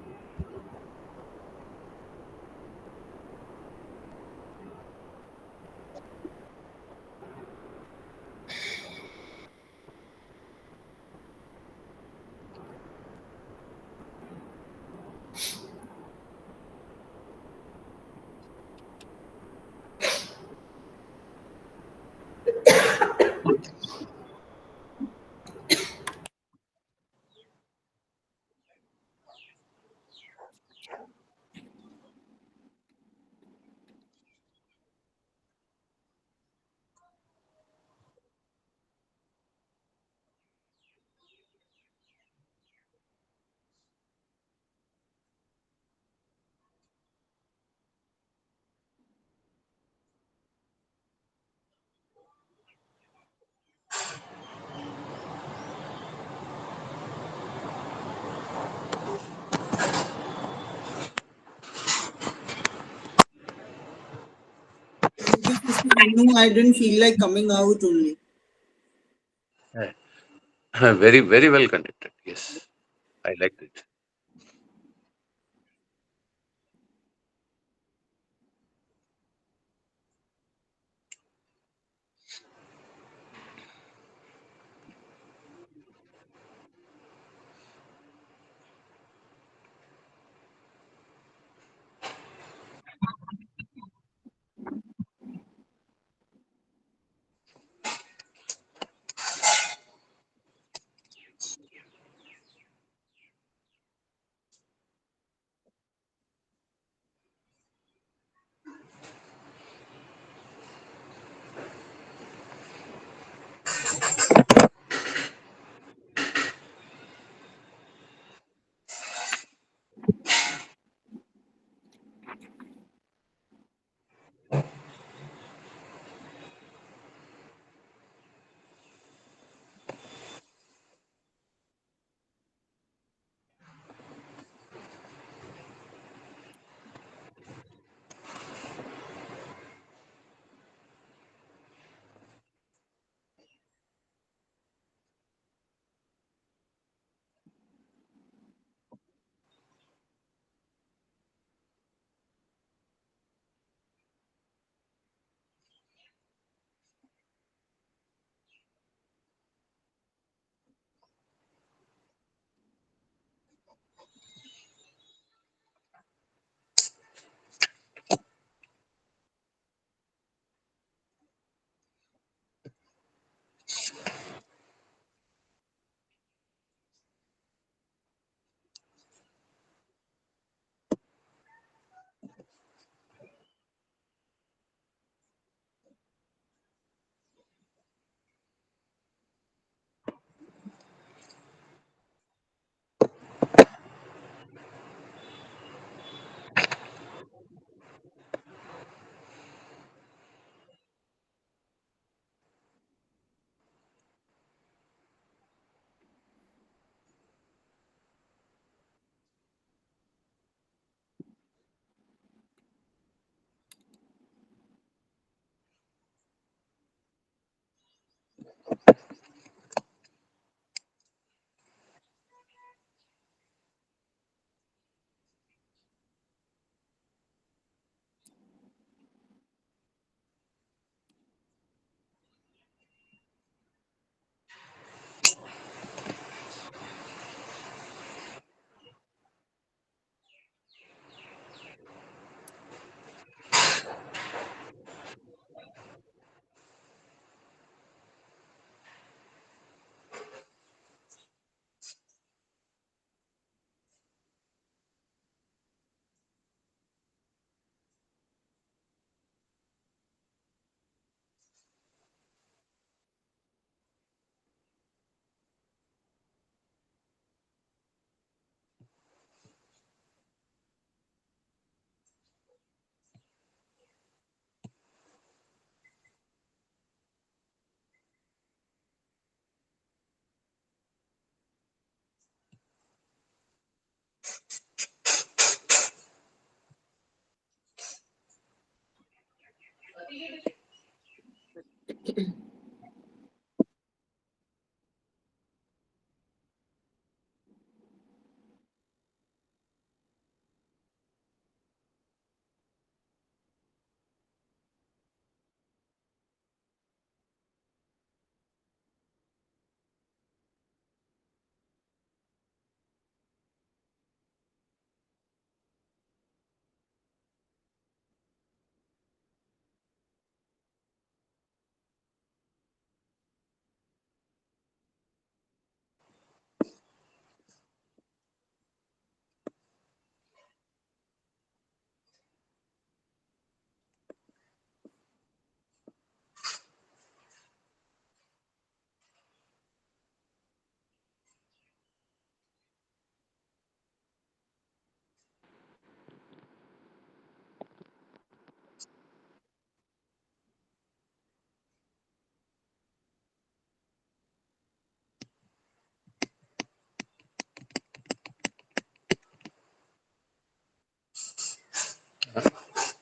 Thank you, Sister Renu. I didn't feel like coming out only. Very, very well connected. Yes, I liked it.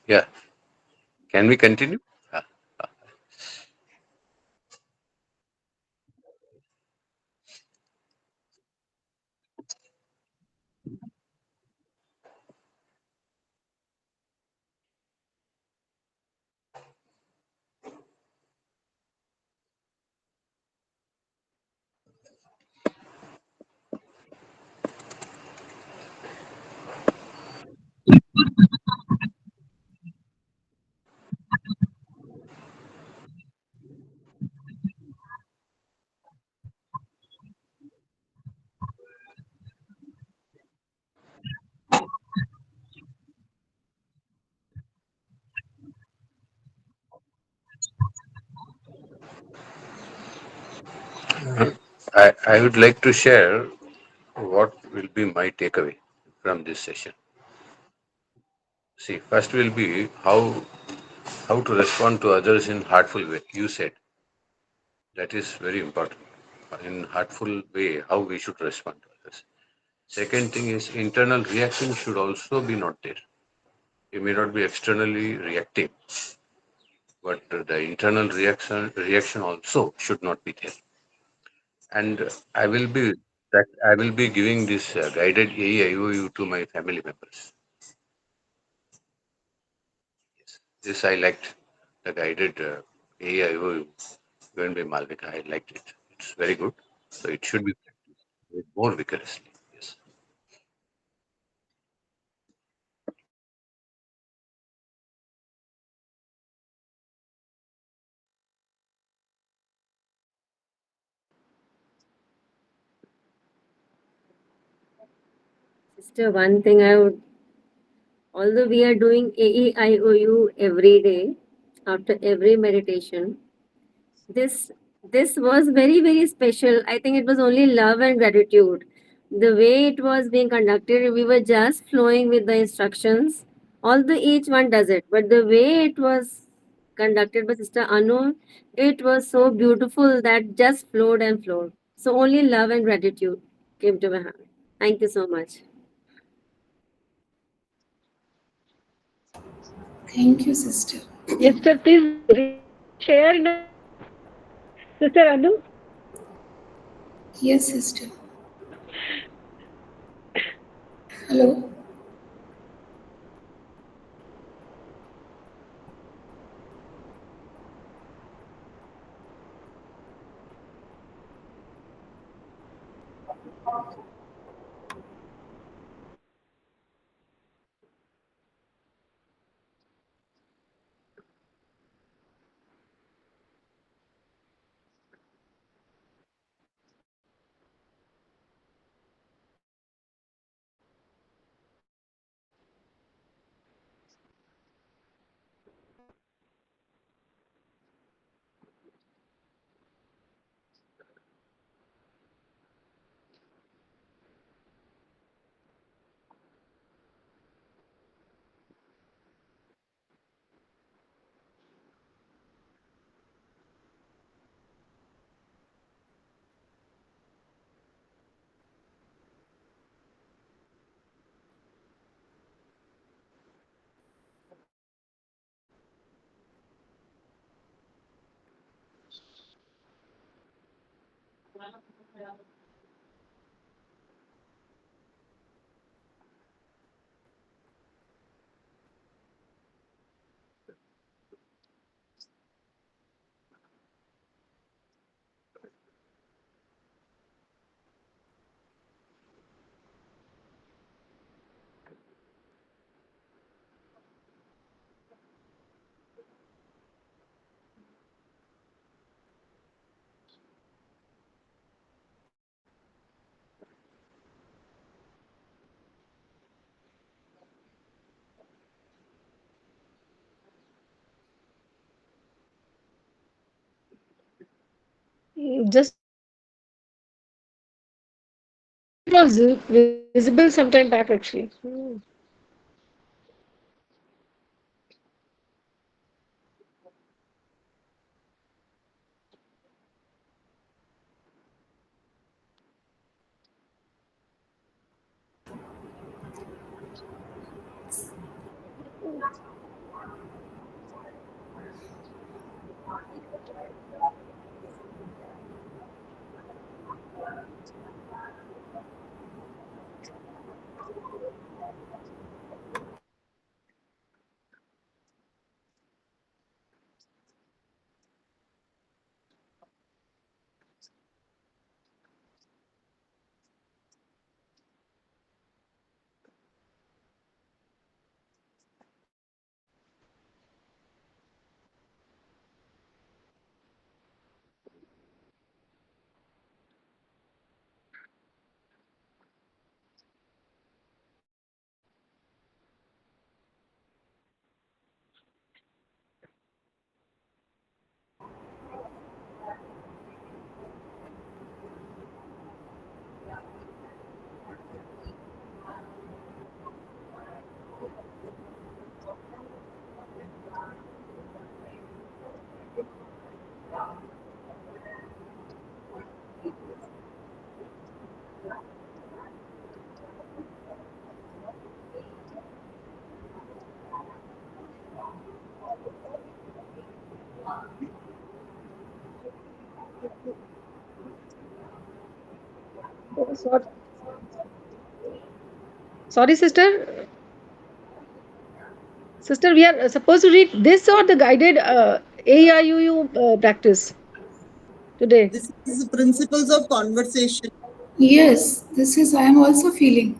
Yeah. Can we continue? Ah, I would like to share what will be my takeaway from this session. See, first will be how to respond to others in heartful way. You said that is very important. In heartful way, how we should respond to others. Second thing is internal reaction should also be not there. You may not be externally reacting, but the internal reaction also should not be there. And I will be giving this guided AEIOU to my family members. Yes. This I liked the guided AEIOU given by Malvika. I liked it. It's very good. So it should be practiced with more vigorously. Yes. Sister, one thing I would, although we are doing AEIOU every day after every meditation, this this was very very special. I think it was only love and gratitude. The way it was being conducted, we were just flowing with the instructions. Although each one does it, but the way it was conducted by Sister Anu, it was so beautiful that just flowed and flowed. So only love and gratitude came to my heart. Thank you so much. Thank you, sister. Yes, sir. Please share in a Sister Anu. Yes, sister. Hello. Just now it was visible sometime back actually. Oh, sorry, sister. Sister, we are supposed to read this or the guided AIUU practice today. This is the principles of conversation. Yes, this is, I am also feeling.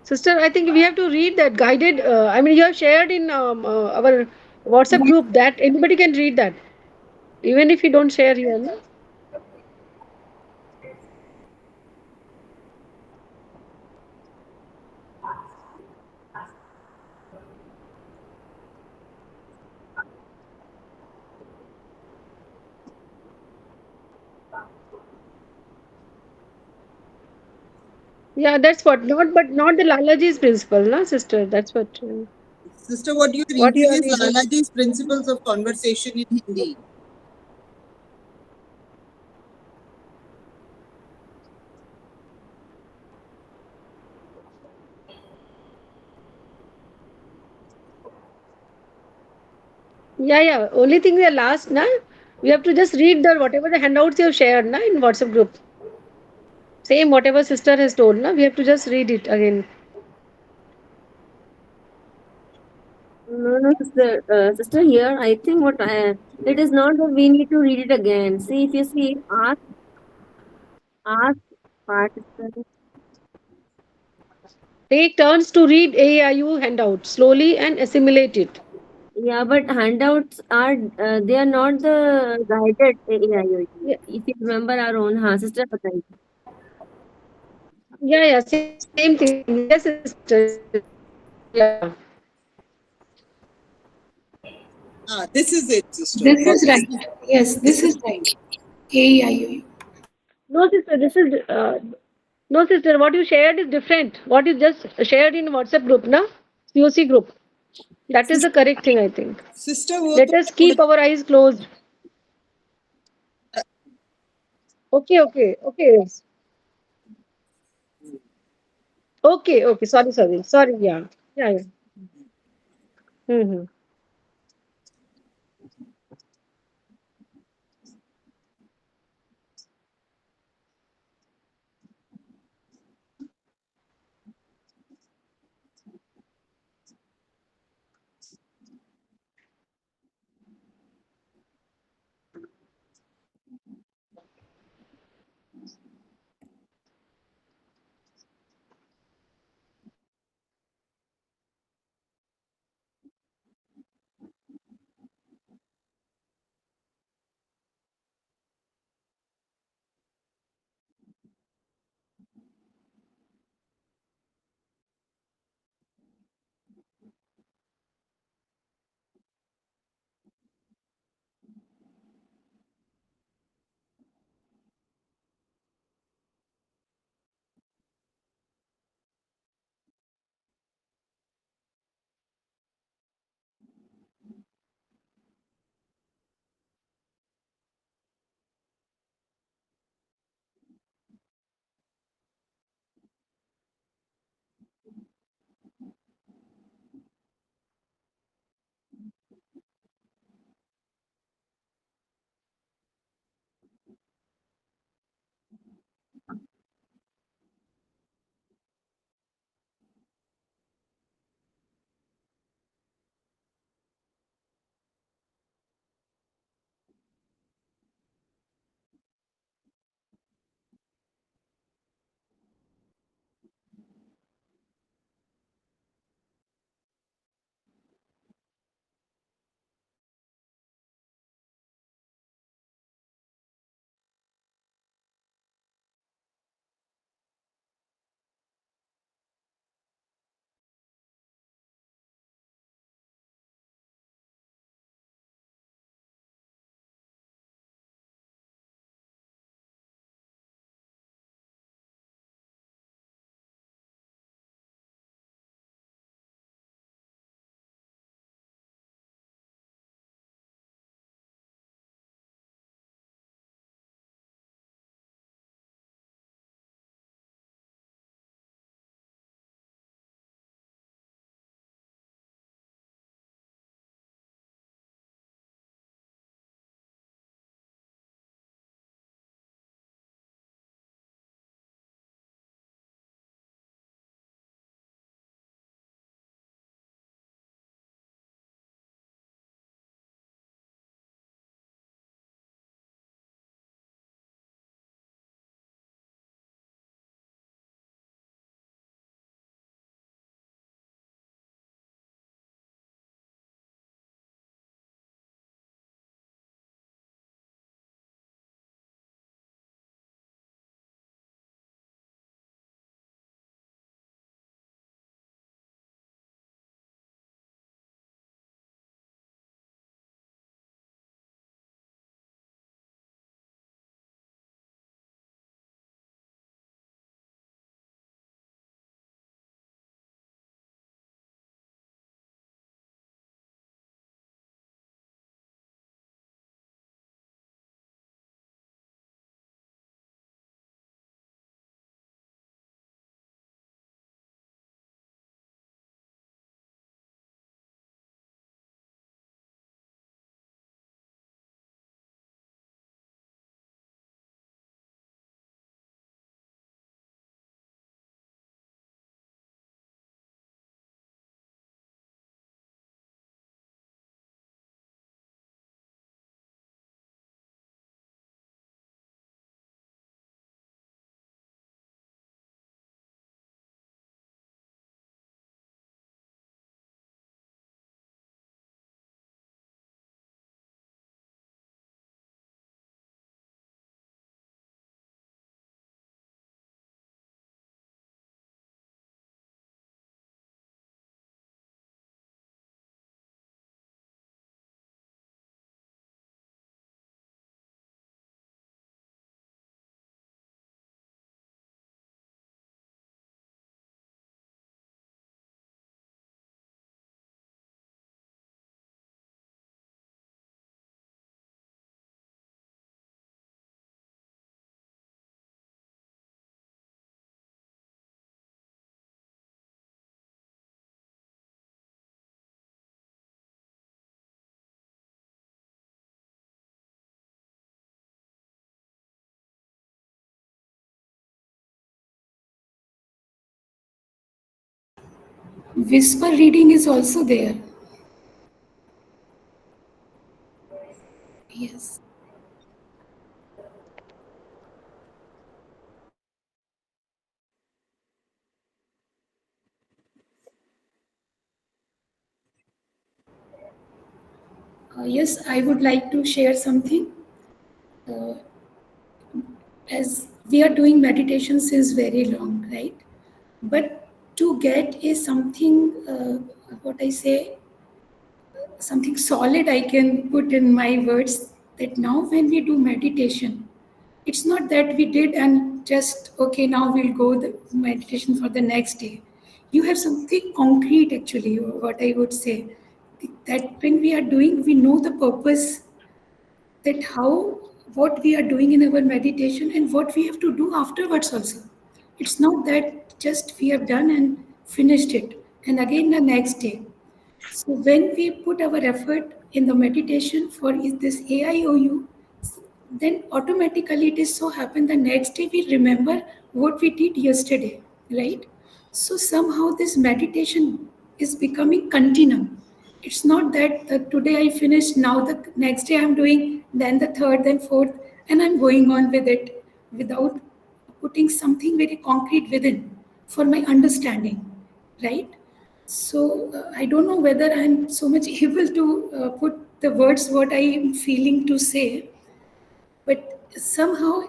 Sister, I think we have to read that guided. I mean, you have shared in our WhatsApp group that anybody can read that, even if you don't share here. No? Yeah, that's what. Not the Lalaji's principle, no, sister. That's Sister, what you're what reading you are is reading. Lalaji's Principles of Conversation in Hindi. Yeah, yeah. Only thing the last, na, we have to just read the whatever the handouts you have shared, na, in WhatsApp group. Same whatever sister has told, na, we have to just read it again. No, no, sister, here, I think it is not that we need to read it again. See, if you see, ask participants. Take turns to read AIU handout slowly and assimilate it. Yeah, but handouts are, they are not the guided AIOU. Yeah, If you remember our own, sister, बताइए. yeah, same thing. Yes, sister. Yeah. This is it, sister. This What is this right. is, Yes, this this is is right. AIU. No, sister, this is no, sister. What you shared is different. What you just shared in WhatsApp group, na, COC group. That is the sister, correct thing, I think. sister वो Let तो us keep our eyes closed. Okay, okay, okay, okay. Sorry. Yeah. Mm-hmm. Whisper reading is also there. Yes. Yes, I would like to share something. Uh, as we are doing meditation since very long, right? But to get is something, what I say, something solid I can put in my words, that now when we do meditation, it's not that we did and just, okay, now we'll go the meditation for the next day. You have something concrete actually, what I would say, that when we are doing, we know the purpose, that how what we are doing in our meditation and what we have to do afterwards also. It's not that just we have done and finished it and again the next day. So when we put our effort in the meditation for is this AIOU, then automatically it is so happen the next day we remember what we did yesterday, right? So somehow this meditation is becoming continuum. It's not that today I finished, now the next day I'm doing, then the third, then fourth, and I'm going on with it without putting something very concrete within for my understanding, right? So I don't know whether I'm so much able to put the words what I am feeling to say, but somehow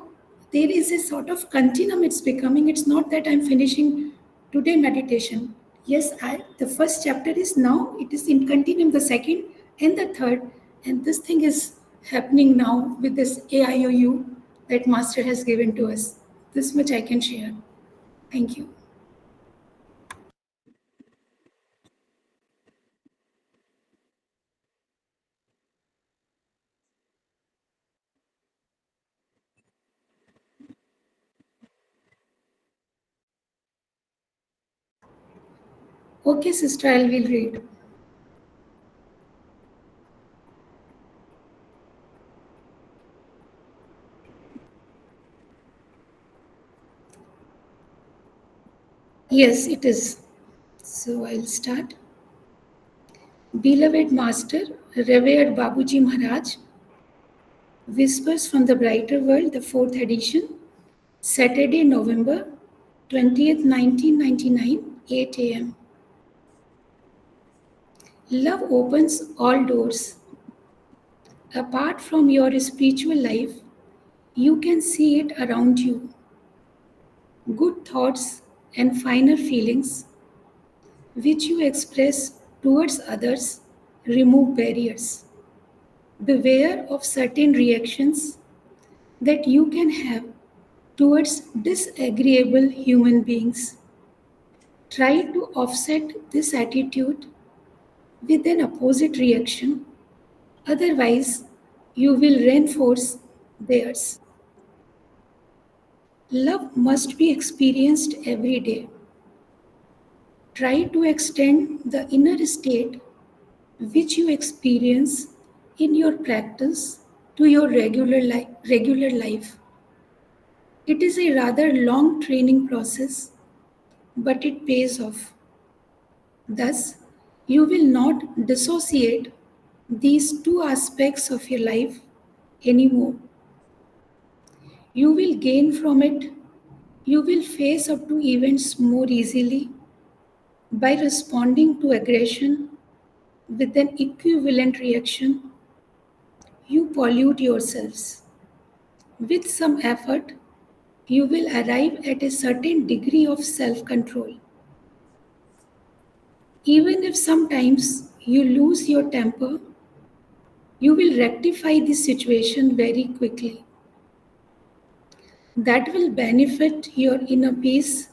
there is a sort of continuum it's becoming. It's not that I'm finishing today meditation. Yes, the first chapter is now, it is in continuum, the second and the third, and this thing is happening now with this AIOU that Master has given to us. This much I can share. Thank you. Okay, sister, I will read. Yes, it is. So I'll start. Beloved Master, revered Babuji Maharaj, Whispers from the Brighter World, the fourth edition, Saturday, November 20th, 1999, 8 a.m. Love opens all doors. Apart from your spiritual life, you can see it around you. Good thoughts and finer feelings, which you express towards others, remove barriers. Beware of certain reactions that you can have towards disagreeable human beings. Try to offset this attitude with an opposite reaction, otherwise, you will reinforce theirs. Love must be experienced every day. Try to extend the inner state which you experience in your practice to your regular life. It is a rather long training process, but it pays off. Thus, you will not dissociate these two aspects of your life anymore. You will gain from it. You will face up to events more easily by responding to aggression with an equivalent reaction. You pollute yourselves. With some effort, you will arrive at a certain degree of self control. Even if sometimes you lose your temper, you will rectify the situation very quickly. That will benefit your inner peace.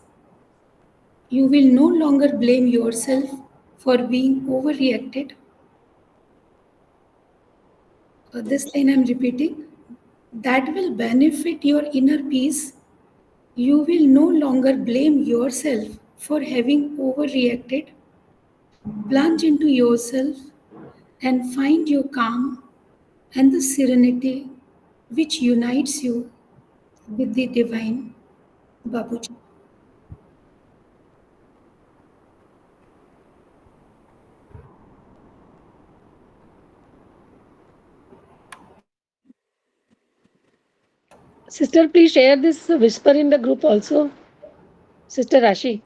You will no longer blame yourself for being overreacted. This line I'm repeating. That will benefit your inner peace. You will no longer blame yourself for having overreacted. Plunge into yourself and find your calm and the serenity which unites you with the divine. Babuji. Sister, please share this whisper in the group also. Sister Rashi.